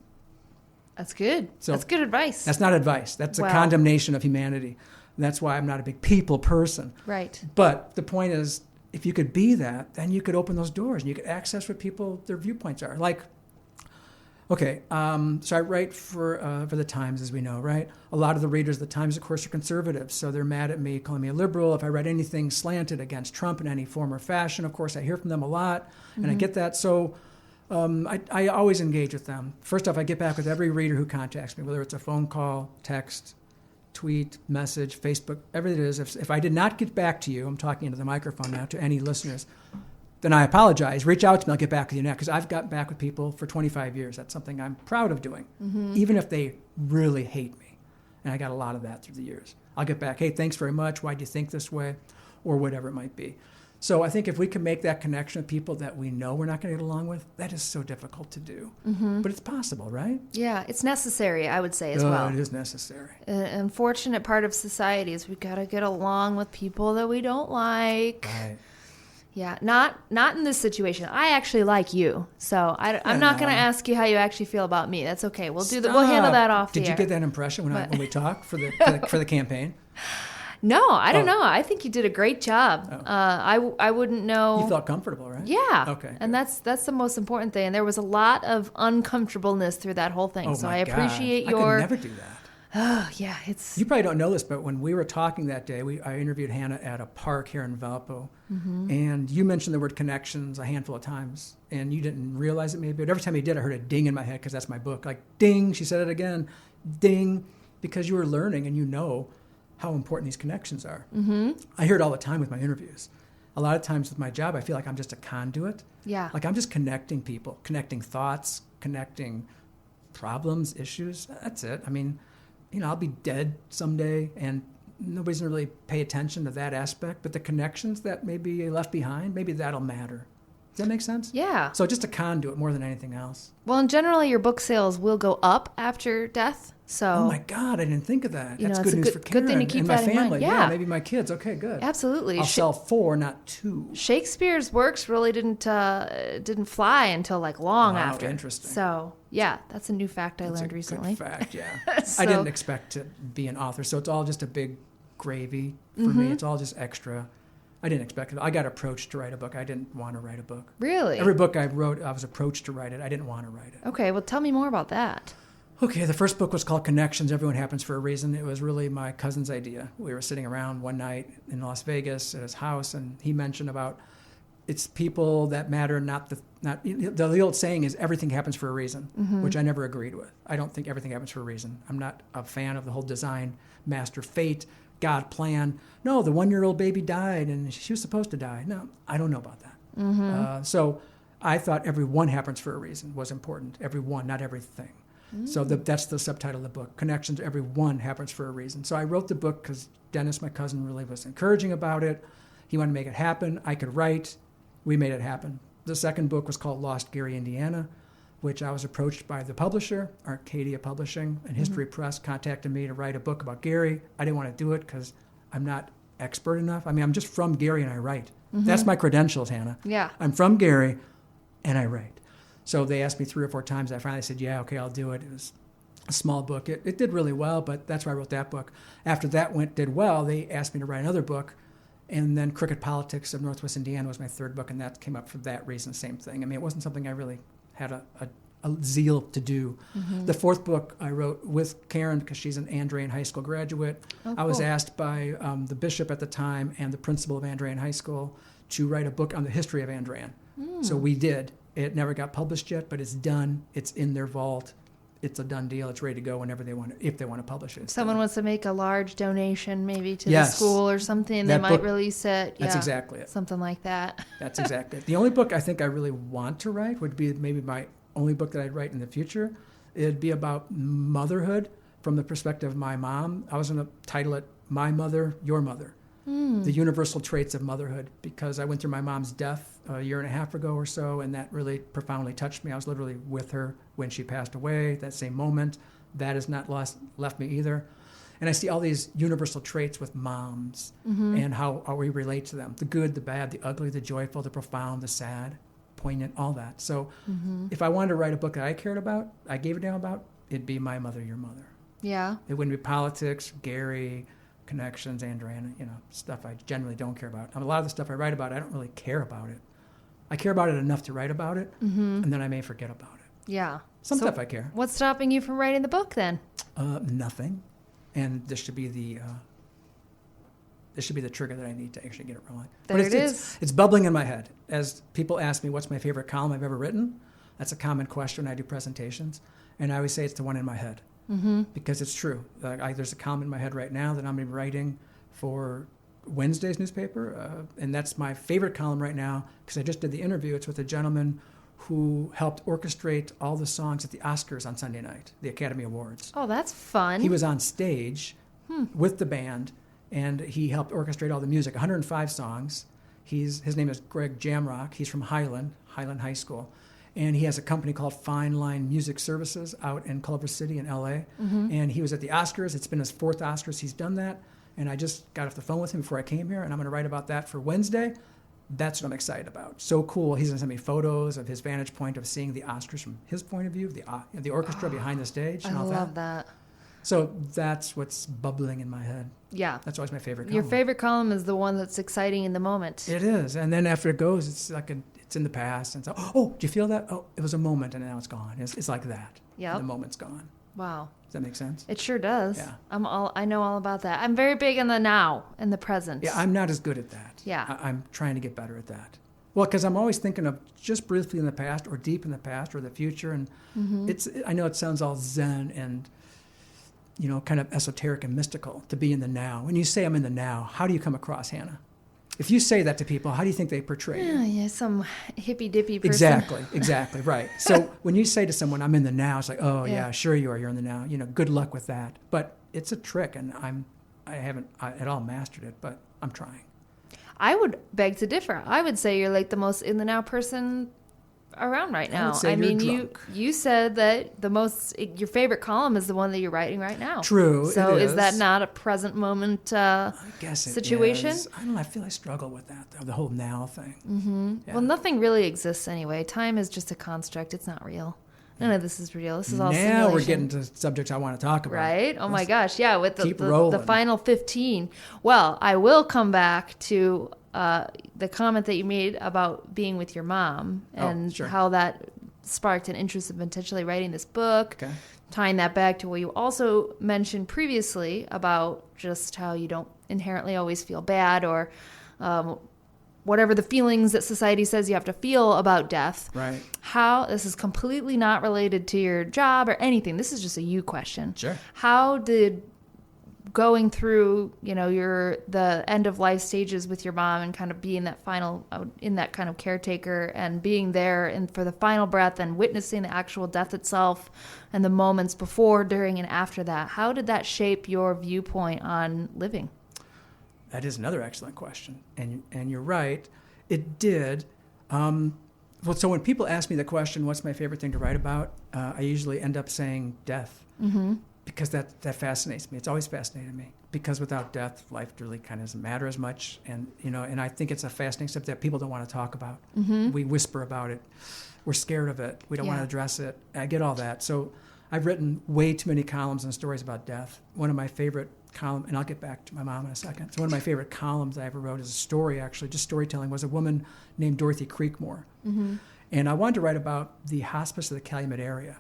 That's good. So that's good advice. That's not advice. That's a condemnation of humanity. That's why I'm not a big people person. Right. But the point is, if you could be that, then you could open those doors and you could access what people, their viewpoints are. Like, okay, so I write for the Times, as we know, right? A lot of the readers of the Times, of course, are conservatives, so they're mad at me, calling me a liberal. If I write anything slanted against Trump in any form or fashion, of course, I hear from them a lot, and I get that. So I always engage with them. First off, I get back with every reader who contacts me, whether it's a phone call, text, tweet, message, Facebook, everything it is. If I did not get back to you, I'm talking into the microphone now, to any listeners, then I apologize. Reach out to me. I'll get back with you now, because I've gotten back with people for 25 years. That's something I'm proud of doing, even if they really hate me. And I got a lot of that through the years. I'll get back, hey, thanks very much. Why'd you think this way? Or whatever it might be. So I think if we can make that connection with people that we know we're not going to get along with, that is so difficult to do. But it's possible, right? Yeah, it's necessary, I would say, as well. It is necessary. An unfortunate part of society is we got to get along with people that we don't like. Right. Yeah, not in this situation. I actually like you, so I'm not going to ask you how you actually feel about me. That's okay. We'll handle that off the air. Did you get that impression when we talked for the campaign? No, I don't know. I think you did a great job. I wouldn't know. You felt comfortable, right? Yeah. Okay. And that's the most important thing. And there was a lot of uncomfortableness through that whole thing. So I appreciate your. I could never do that. Oh yeah, it's. You probably don't know this, but when we were talking that day, I interviewed Hannah at a park here in Valpo, and you mentioned the word connections a handful of times, and you didn't realize it maybe, but every time you did, I heard a ding in my head because that's my book. Like ding, she said it again, ding, because you were learning and you know how important these connections are. I hear it all the time with my interviews. A lot of times with my job, I feel like I'm just a conduit. Yeah. Like I'm just connecting people, connecting thoughts, connecting problems, issues. That's it. I mean, I'll be dead someday and nobody's going to really pay attention to that aspect, but the connections that may be left behind, maybe that'll matter. Does that make sense? Yeah. So just a conduit more than anything else. Well, and generally your book sales will go up after death. So. Oh my God, I didn't think of that. That's good news for Karen good thing to keep and that my in mind. family. Yeah, maybe my kids. Okay, good. Absolutely. I'll sell 4, not 2. Shakespeare's works really didn't fly until like long after. Interesting. So yeah, that's a new fact I learned recently. Good fact, yeah. I didn't expect to be an author, so it's all just a big gravy for me. It's all just extra. I didn't expect it. I got approached to write a book. I didn't want to write a book. Really? Every book I wrote, I was approached to write it. I didn't want to write it. Okay, well, tell me more about that. Okay, the first book was called Connections, Everyone Happens for a Reason. It was really my cousin's idea. We were sitting around one night in Las Vegas at his house, and he mentioned about it's people that matter, not the old saying is everything happens for a reason, which I never agreed with. I don't think everything happens for a reason. I'm not a fan of the whole design, master, fate, God plan. No, the 1-year-old baby died, and she was supposed to die. No, I don't know about that. So I thought everyone happens for a reason was important. Everyone, not everything. So that's the subtitle of the book. Connections, everyone happens for a reason. So I wrote the book because Dennis, my cousin, really was encouraging about it. He wanted to make it happen. I could write. We made it happen. The second book was called Lost Gary, Indiana, which I was approached by the publisher, Arcadia Publishing, and History Press contacted me to write a book about Gary. I didn't want to do it because I'm not expert enough. I mean, I'm just from Gary and I write. That's my credentials, Hannah. Yeah. I'm from Gary and I write. So they asked me 3 or 4 times. I finally said, yeah, okay, I'll do it. It was a small book. It did really well, but that's why I wrote that book. After that did well, they asked me to write another book. And then Crooked Politics of Northwest Indiana was my third book, and that came up for that reason, same thing. I mean, it wasn't something I really had a zeal to do. The fourth book I wrote with Karen, because she's an Andrean High School graduate. Oh, I was asked by the bishop at the time and the principal of Andrean High School to write a book on the history of Andrean. So we did. It never got published yet, but it's done. It's in their vault. It's a done deal. It's ready to go whenever they want to, if they want to publish it. Someone wants to make a large donation maybe to the school or something, they might release it. That's exactly it. Something like that. That's exactly it. The only book I think I really want to write would be maybe my only book that I'd write in the future. It'd be about motherhood from the perspective of my mom. I was going to title it My Mother, Your Mother. the universal traits of motherhood, because I went through my mom's death a year and a half ago or so, and that really profoundly touched me. I was literally with her when she passed away, that same moment. That has not left me either. And I see all these universal traits with moms and how we relate to them. The good, the bad, the ugly, the joyful, the profound, the sad, poignant, all that. So if I wanted to write a book that I cared about, I gave a damn about, it'd be My Mother, Your Mother. Yeah. It wouldn't be politics, Gary, connections, Andrea, stuff I generally don't care about. A lot of the stuff I write about, I don't really care about it. I care about it enough to write about it, and then I may forget about it. Yeah. Some stuff I care. What's stopping you from writing the book then? Nothing. And this should be the trigger that I need to actually get it rolling. There it is. It's bubbling in my head. As people ask me what's my favorite column I've ever written, that's a common question when I do presentations. And I always say it's the one in my head. Because it's true. There's a column in my head right now that I'm going to be writing for Wednesday's newspaper. And that's my favorite column right now because I just did the interview. It's with a gentleman who helped orchestrate all the songs at the Oscars on Sunday night, the Academy Awards. Oh, that's fun. He was on stage with the band, and he helped orchestrate all the music, 105 songs. His name is Greg Jamrock. He's from Highland High School. And he has a company called Fine Line Music Services out in Culver City in L.A. And he was at the Oscars. It's been his 4th Oscars he's done that. And I just got off the phone with him before I came here, and I'm going to write about that for Wednesday. That's what I'm excited about. So cool. He's going to send me photos of his vantage point of seeing the Oscars from his point of view, the orchestra behind the stage. And I all love that. So that's what's bubbling in my head. Yeah. That's always my favorite column. Your favorite column is the one that's exciting in the moment. It is. And then after it goes, it's like it's in the past. And so, oh, do you feel that? Oh, it was a moment and now it's gone. It's like that. Yeah. The moment's gone. Wow. Does that make sense? It sure does. Yeah. I know all about that. I'm very big in the now, in the present. Yeah, I'm not as good at that. Yeah. I'm trying to get better at that. Well, because I'm always thinking of just briefly in the past or deep in the past or the future. And I know it sounds all zen and, kind of esoteric and mystical to be in the now. When you say I'm in the now, how do you come across, Hannah? If you say that to people, how do you think they portray you? Yeah, some hippy-dippy person. Exactly, right. So when you say to someone, I'm in the now, it's like, oh, yeah, sure you are, you're in the now. Good luck with that. But it's a trick, and I haven't at all mastered it, but I'm trying. I would beg to differ. I would say you're like the most in the now person around right now. I mean, you said that your favorite column is the one that you're writing right now. True. So is that not a present moment I guess situation? It is. I don't know. I feel I struggle with that, though, the whole now thing. Yeah. Well, nothing really exists anyway. Time is just a construct. It's not real. None of this is real. This is all simulation. Now we're getting to subjects I want to talk about. Right? Oh my gosh. Yeah, with the final 15. Well, I will come back to the comment that you made about being with your mom and how that sparked an interest in potentially writing this book. Okay. Tying that back to what you also mentioned previously about just how you don't inherently always feel bad or whatever the feelings that society says you have to feel about death. Right. How this is completely not related to your job or anything. This is just a you question. Sure. How did going through, the end of life stages with your mom and kind of being that final, in that kind of caretaker and being there and for the final breath and witnessing the actual death itself and the moments before, during, and after that, how did that shape your viewpoint on living? That is another excellent question. And you're right. It did. So when people ask me the question, what's my favorite thing to write about? I usually end up saying death. Because that fascinates me. It's always fascinated me. Because without death, life really kind of doesn't matter as much. And, and I think it's a fascinating subject that people don't want to talk about. We whisper about it. We're scared of it. We don't want to address it. I get all that. So I've written way too many columns and stories about death. One of my favorite columns, and I'll get back to my mom in a second. So one of my favorite columns I ever wrote is a story, actually, just storytelling, was a woman named Dorothy Creekmore. And I wanted to write about the hospice of the Calumet area.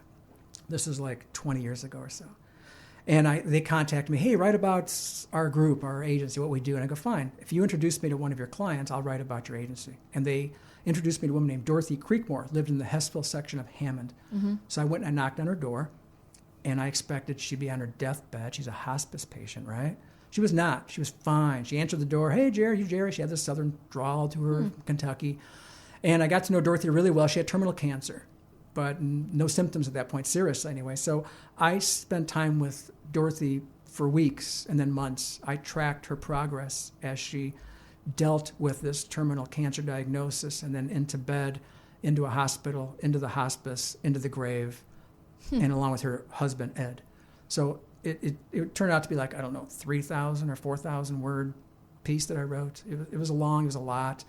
This is like 20 years ago or so. And they contacted me, hey, write about our group, our agency, what we do. And I go, fine. If you introduce me to one of your clients, I'll write about your agency. And they introduced me to a woman named Dorothy Creekmore, lived in the Hessville section of Hammond. So I went and I knocked on her door, and I expected she'd be on her deathbed. She's a hospice patient, right? She was not. She was fine. She answered the door, hey, Jerry, you Jerry? She had this southern drawl to her, Kentucky. And I got to know Dorothy really well. She had terminal cancer, but no symptoms at that point, serious anyway. So I spent time with Dorothy for weeks and then months, I tracked her progress as she dealt with this terminal cancer diagnosis, and then into bed, into a hospital, into the hospice, into the grave, and along with her husband, Ed. So it turned out to be like, I don't know, 3,000 or 4,000 word piece that I wrote. It was long, it was a lot.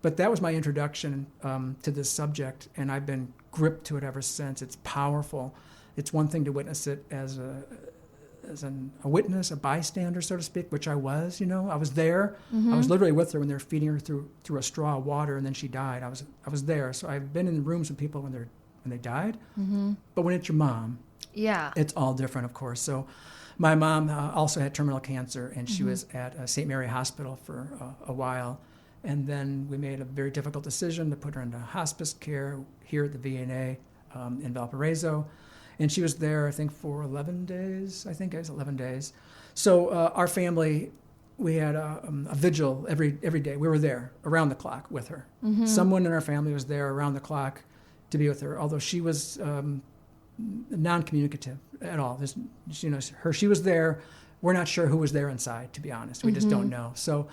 But that was my introduction to this subject, and I've been gripped to it ever since. It's powerful. It's one thing to witness it as a witness, a bystander, so to speak, which I was. I was there. I was literally with her when they were feeding her through a straw of water, and then she died. I was there. So I've been in rooms with people when they died. But when it's your mom, it's all different, of course. So my mom also had terminal cancer, and she was at St. Mary Hospital for a while. And then we made a very difficult decision to put her into hospice care here at the VNA in Valparaiso. And she was there, I think, for 11 days. I think it was 11 days. So our family, we had a vigil every day. We were there around the clock with her. Someone in our family was there around the clock to be with her, although she was non-communicative at all. She was there. We're not sure who was there inside, to be honest. We just don't know. So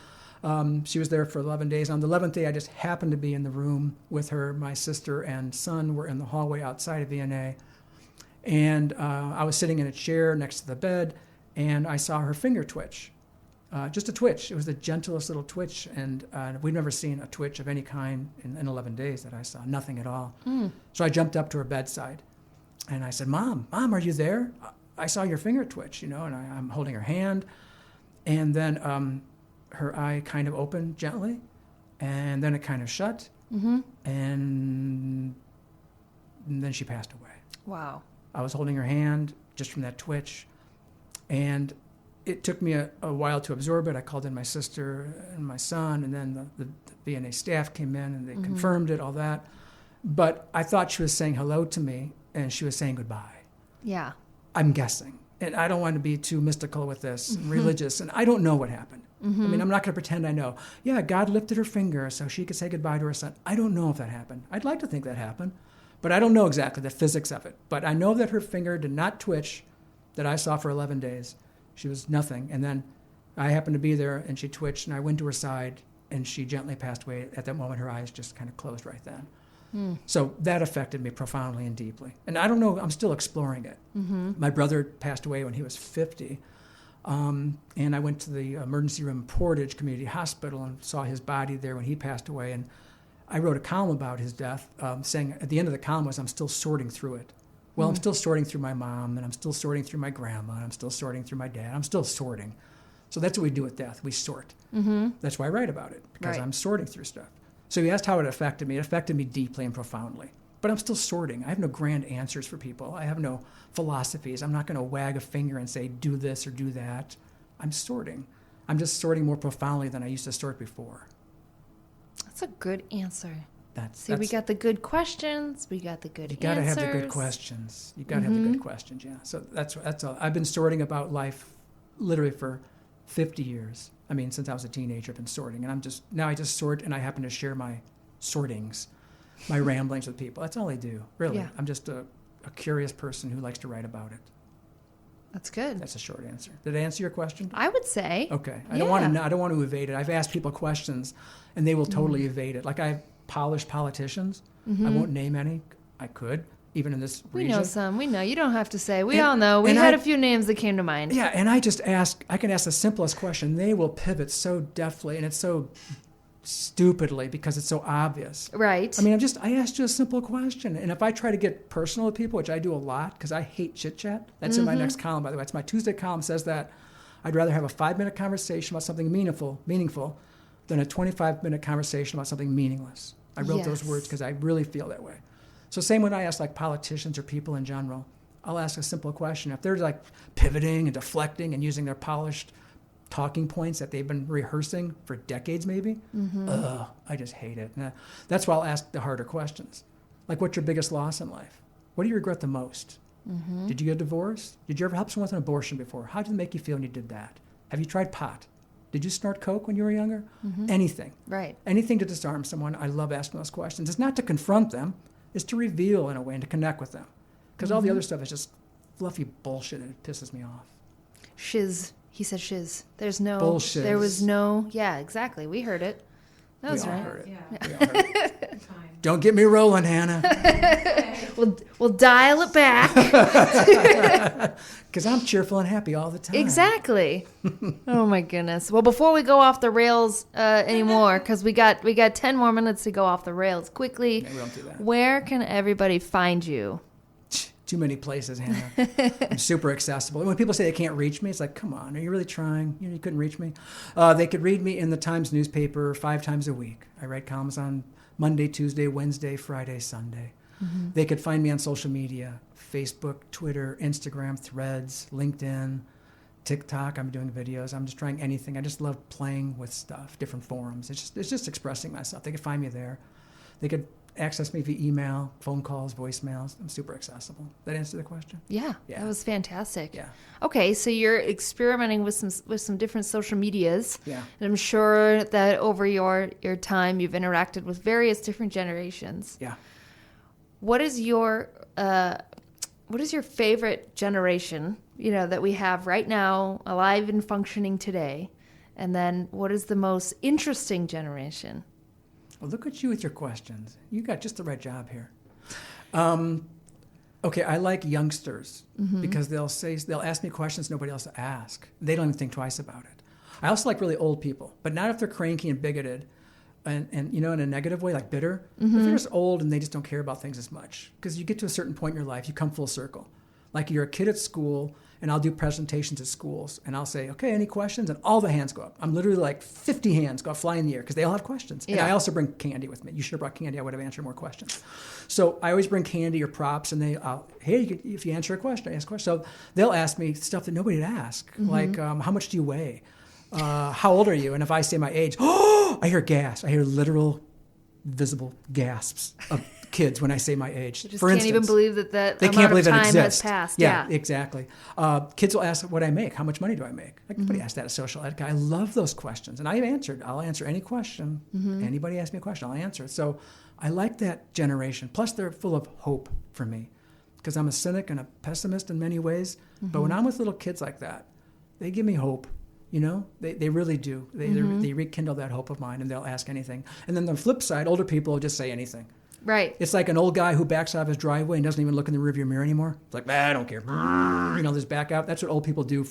she was there for 11 days. On the 11th day, I just happened to be in the room with her. My sister and son were in the hallway outside of VNA. And I was sitting in a chair next to the bed, and I saw her finger twitch. Just a twitch. It was the gentlest little twitch, and we'd never seen a twitch of any kind in 11 days that I saw. Nothing at all. So I jumped up to her bedside, and I said, Mom, are you there? I saw your finger twitch, and I'm holding her hand. And then her eye kind of opened gently, and then it kind of shut, and then she passed away. Wow. I was holding her hand just from that twitch, and it took me a while to absorb it. I called in my sister and my son, and then the VNA staff came in, and they confirmed it, all that. But I thought she was saying hello to me, and she was saying goodbye. Yeah. I'm guessing. And I don't want to be too mystical with this, and religious, and I don't know what happened. I mean, I'm not going to pretend I know. Yeah, God lifted her finger so she could say goodbye to her son. I don't know if that happened. I'd like to think that happened, but I don't know exactly the physics of it. But I know that her finger did not twitch that I saw for 11 days. She was nothing. And then I happened to be there, and she twitched, and I went to her side, and she gently passed away. At that moment, her eyes just kind of closed right then. So that affected me profoundly and deeply. And I don't know, I'm still exploring it. My brother passed away when he was 50. And I went to the emergency room in Portage Community Hospital and saw his body there when he passed away. And I wrote a column about his death, saying at the end of the column was, I'm still sorting through it. Well, I'm still sorting through my mom, and I'm still sorting through my grandma, and I'm still sorting through my dad. I'm still sorting. So that's what we do with death. We sort. That's why I write about it, because I'm sorting through stuff. So you asked how it affected me. It affected me deeply and profoundly. But I'm still sorting. I have no grand answers for people. I have no philosophies. I'm not going to wag a finger and say, do this or do that. I'm sorting. I'm just sorting more profoundly than I used to sort before. That's a good answer. That's we got the good questions. We got the good answers. You got to have the good questions. You got to have the good questions, yeah. So that's all. I've been sorting about life literally for 50 years. I mean, since I was a teenager, I've been sorting. And I just sort, and I happen to share my sortings, my ramblings with people. That's all I do, really. Yeah. I'm just a curious person who likes to write about it. That's good. That's a short answer. Did I answer your question? I would say. Okay. I don't want to evade it. I've asked people questions, and they will totally evade it. Like I have polished politicians. I won't name any. I could, even in this region. We know some. We know. You don't have to say. We all know. We had a few names that came to mind. Yeah, and I just ask. I can ask the simplest question. They will pivot so deftly, and it's so stupidly because it's so obvious. Right. I mean, I asked you a simple question, and if I try to get personal with people, which I do a lot because I hate chit chat. That's in my next column, by the way. It's my Tuesday column. Says that I'd rather have a 5-minute conversation about something meaningful than a 25-minute conversation about something meaningless. I wrote those words because I really feel that way. So same when I ask like politicians or people in general, I'll ask a simple question. If they're like pivoting and deflecting and using their polished talking points that they've been rehearsing for decades maybe, I just hate it. And that's why I'll ask the harder questions. Like, what's your biggest loss in life? What do you regret the most? Did you get a divorce? Did you ever help someone with an abortion before? How did it make you feel when you did that? Have you tried pot? Did you snort coke when you were younger? Anything. Right. Anything to disarm someone. I love asking those questions. It's not to confront them. It's to reveal in a way and to connect with them. Because all the other stuff is just fluffy bullshit and it pisses me off. Shiz. He said shiz. There's no... Bullshit. There was no... Yeah, exactly. We heard it. That was We all right. heard it. Yeah. We all heard it. Don't get me rolling, Hannah. We'll dial it back. Because I'm cheerful and happy all the time. Exactly. Oh my goodness. Well, before we go off the rails anymore, because we got 10 more minutes to go off the rails quickly. Yeah, we don't do that. Where can everybody find you? Too many places, Hannah. I'm super accessible. When people say they can't reach me, it's like, come on, are you really trying? You couldn't reach me? They could read me in the Times newspaper 5 times a week. I write columns on Monday, Tuesday, Wednesday, Friday, Sunday. Mm-hmm. They could find me on social media, Facebook, Twitter, Instagram, Threads, LinkedIn, TikTok. I'm doing videos. I'm just trying anything. I just love playing with stuff, different forums. It's just expressing myself. They could find me there. They could access me via email, phone calls, voicemails. I'm super accessible. That answer the question? Yeah, that was fantastic. Yeah. Okay, so you're experimenting with some different social medias. Yeah. And I'm sure that over your time you've interacted with various different generations. Yeah. What is your favorite generation, that we have right now, alive and functioning today? And then what is the most interesting generation? Well, look at you with your questions. You got just the right job here. Okay, I like youngsters because they'll ask me questions nobody else will ask. They don't even think twice about it. I also like really old people, but not if they're cranky and bigoted and in a negative way, like bitter. If they're just old and they just don't care about things as much. Because you get to a certain point in your life, you come full circle. Like you're a kid at school, and I'll do presentations at schools, and I'll say, okay, any questions? And all the hands go up. I'm literally like 50 hands go fly in the air because they all have questions. Yeah. And I also bring candy with me. You should have brought candy. I would have answered more questions. So I always bring candy or props, and if you answer a question, I ask a question. So they'll ask me stuff that nobody would ask, like how much do you weigh? How old are you? And if I say my age, I hear gasps. I hear literal, visible gasps of kids when I say my age. They just For can't instance, even believe that they can't believe time that exists. has passed. Yeah, exactly. Kids will ask what I make. How much money do I make? Like nobody asks that at social ed. I love those questions, and I've answered. I'll answer any question. Anybody ask me a question, I'll answer it. So I like that generation. Plus, they're full of hope for me, because I'm a cynic and a pessimist in many ways. But when I'm with little kids like that, they give me hope. They really do. They rekindle that hope of mine, and they'll ask anything. And then the flip side, older people will just say anything. Right. It's like an old guy who backs out of his driveway and doesn't even look in the rearview mirror anymore. It's like, I don't care. Just back out. That's what old people do,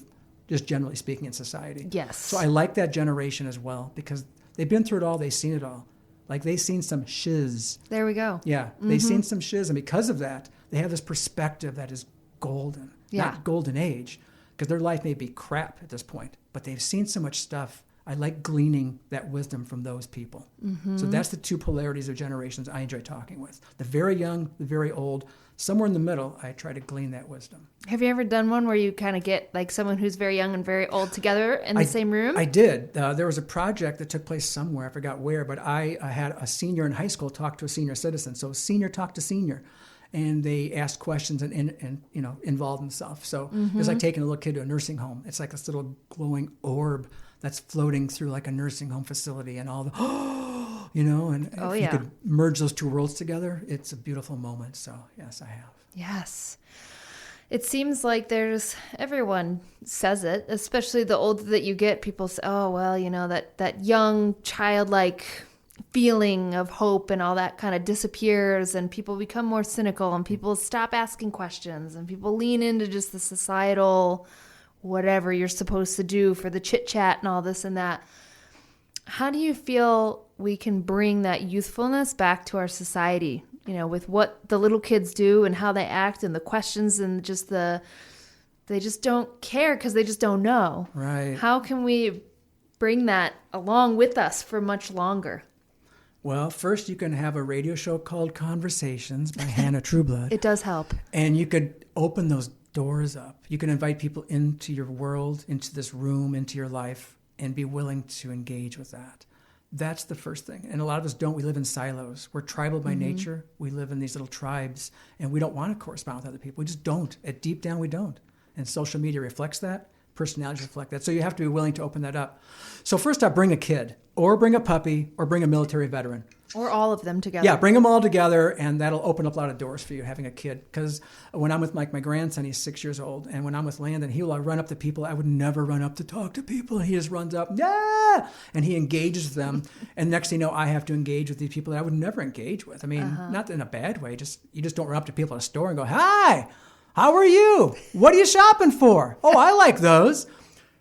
just generally speaking, in society. Yes. So I like that generation as well, because they've been through it all. They've seen it all. Like, they've seen some shiz. There we go. Yeah. They've seen some shiz. And because of that, they have this perspective that is golden. Yeah. Not golden age, because their life may be crap at this point. But they've seen so much stuff. I like gleaning that wisdom from those people. So that's the two polarities of generations I enjoy talking with. The very young, the very old. Somewhere in the middle, I try to glean that wisdom. Have you ever done one where you kind of get like someone who's very young and very old together in the same room? I did. There was a project that took place somewhere, I forgot where, but I had a senior in high school talk to a senior citizen. So senior talked to senior, and they asked questions and involved themselves. So it was like taking a little kid to a nursing home. It's like this little glowing orb that's floating through like a nursing home facility, and all the, and if you could merge those two worlds together, it's a beautiful moment. So yes, I have. Yes. It seems like everyone says it, especially the older that you get, people say, oh, well, that young childlike feeling of hope and all that kind of disappears, and people become more cynical, and people stop asking questions, and people lean into just the societal whatever you're supposed to do for the chit chat and all this and that. How do you feel we can bring that youthfulness back to our society, with what the little kids do and how they act and the questions and they just don't care because they just don't know. Right. How can we bring that along with us for much longer? Well, first you can have a radio show called Conversations by Hannah Trueblood. It does help. And you could open those doors up. You can invite people into your world, into this room, into your life, and be willing to engage with that. That's the first thing. And a lot of us don't. We live in silos. We're tribal by nature. We live in these little tribes, and we don't want to correspond with other people. We just don't. Deep down, we don't. And social media reflects that. Personalities reflect that. So you have to be willing to open that up. So first up, bring a kid, or bring a puppy, or bring a military veteran. Or all of them together. Yeah, bring them all together, and that'll open up a lot of doors for you having a kid. Because when I'm with my grandson, he's 6 years old, and when I'm with Landon, he will run up to people. I would never run up to talk to people. He just runs up, yeah, and he engages them. And next thing you know, I have to engage with these people that I would never engage with. I mean, not in a bad way. You just don't run up to people in a store and go, hi, how are you? What are you shopping for? Oh, I like those.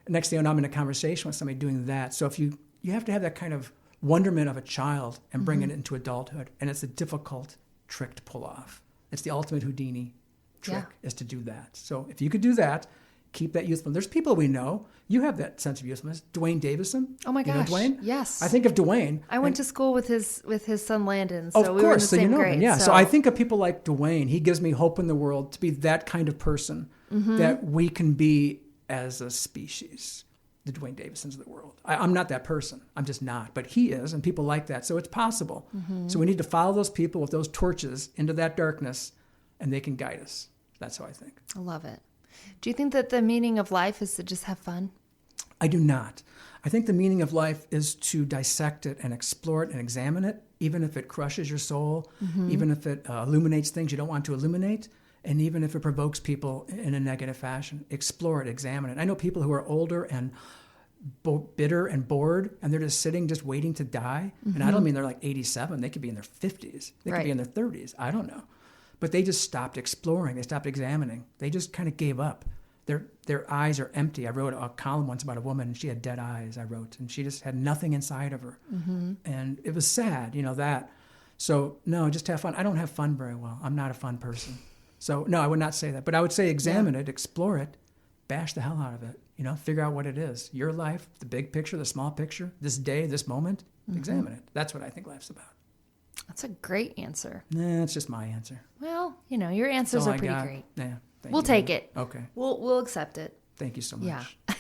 Next thing you know, I'm in a conversation with somebody doing that. So if you have to have that kind of wonderment of a child and bring it into adulthood. And it's a difficult trick to pull off. It's the ultimate Houdini trick is to do that. So if you could do that, keep that youthfulness. There's people we know. You have that sense of youthfulness. Dwayne Davison. Oh my gosh. You know Dwayne? Yes. I think of Dwayne. I went to school with his son Landon. So of we course, were in the same him. grade. Yeah. So I think of people like Dwayne. He gives me hope in the world to be that kind of person that we can be as a species. The Dwayne Davisons of the world. I'm not that person. I'm just not. But he is, and people like that. So it's possible. So we need to follow those people with those torches into that darkness, and they can guide us. That's how I think. I love it. Do you think that the meaning of life is to just have fun? I do not. I think the meaning of life is to dissect it and explore it and examine it, even if it crushes your soul, even if it illuminates things you don't want to illuminate, and even if it provokes people in a negative fashion. Explore it, examine it. I know people who are older and bitter and bored, and they're just sitting, just waiting to die. And I don't mean they're like 87. They could be in their 50s. They could be in their 30s. I don't know. But they just stopped exploring. They stopped examining. They just kind of gave up. Their eyes are empty. I wrote a column once about a woman, and she had dead eyes, I wrote, and she just had nothing inside of her. And it was sad, that. So, no, just have fun. I don't have fun very well. I'm not a fun person. So, no, I would not say that. But I would say examine it, explore it, bash the hell out of it. Figure out what it is. Your life, the big picture, the small picture, this day, this moment, examine it. That's what I think life's about. That's a great answer. Nah, it's just my answer. Well, your answers are pretty great. Yeah, we'll take it. Okay. We'll accept it. Thank you so much. Yeah.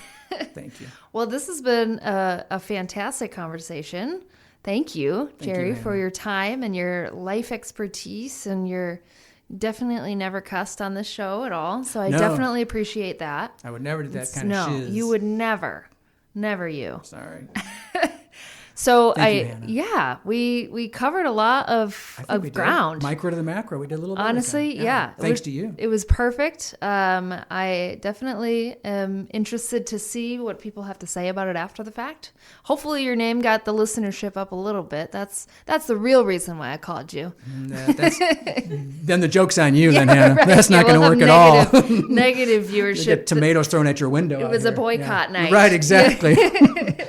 Thank you. Well, this has been a fantastic conversation. Thank you, Jerry, for your time and your life expertise, and your definitely never cussed on this show at all. So I definitely appreciate that. I would never do that kind of shiz. No, you would never you. Sorry. So Thank you, Hannah. We covered a lot of ground. Micro to the macro. We did a little bit. Honestly, yeah. Thanks to you. It was perfect. I definitely am interested to see what people have to say about it after the fact. Hopefully your name got the listenership up a little bit. That's the real reason why I called you. Then the joke's on you, then, Hannah. Right. That's not going to work at all. Negative viewership. You get tomatoes thrown at your window. It was a boycott night. Right, exactly.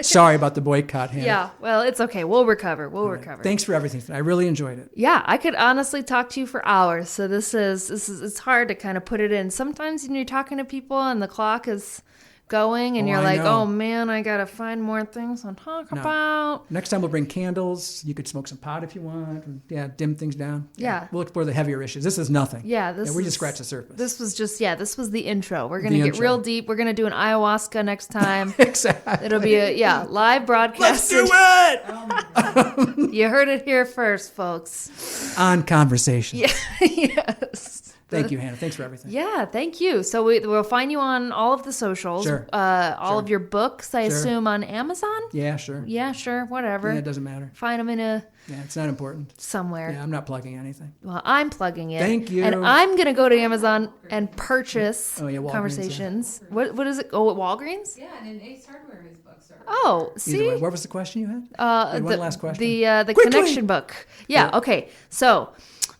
Sorry about the boycott, Hannah. Yeah, well, it's okay. We'll recover. We'll recover. Thanks for everything. I really enjoyed it. Yeah, I could honestly talk to you for hours. So this is it's hard to kind of put it in. Sometimes when you're talking to people and the clock is going and you're like, oh man, I got to find more things to talk about. Next time we'll bring candles. You could smoke some pot if you want. And, dim things down. Yeah. We'll explore the heavier issues. This is nothing. Yeah. We just scratched the surface. This was this was the intro. We're going to get real deep. We're going to do an ayahuasca next time. Exactly. It'll be a live broadcast. Let's do it! You heard it here first, folks. On Conversation. Yeah. Yes. Thank you, Hannah. Thanks for everything. Yeah, thank you. So we'll find you on all of the socials. Sure. All of your books, I assume, on Amazon? Yeah, sure. Yeah, sure. Whatever. Yeah, it doesn't matter. Find them in Yeah, it's not important. somewhere. Yeah, I'm not plugging anything. Well, I'm plugging it. Thank you. And I'm going to go to Amazon and purchase Walgreens, Conversations. Yeah. What is it? Oh, at Walgreens? Yeah, and in Ace Hardware, his books are. Oh, see? What was the question you had? One last question. The connection book. Yeah, okay. So,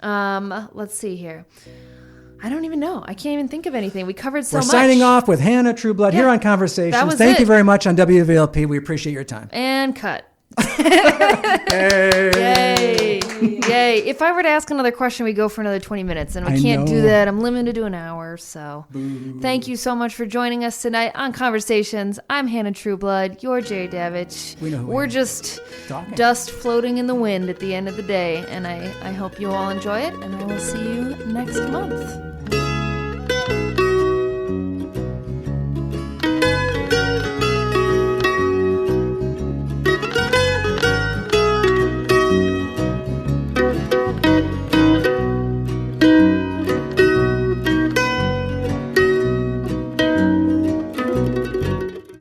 let's see here. I don't even know. I can't even think of anything. We covered so much. We're signing off with Hannah Trueblood here on Conversations. Thank you very much on WVLP. We appreciate your time. And cut. Yay. Yay. If I were to ask another question, we go for another 20 minutes, and we can't do that. I'm limited to an hour. So thank you so much for joining us tonight on Conversations. I'm Hannah Trueblood. You're Jerry Davich. We're just dust floating in the wind at the end of the day, and I hope you all enjoy it, and I will see you next month.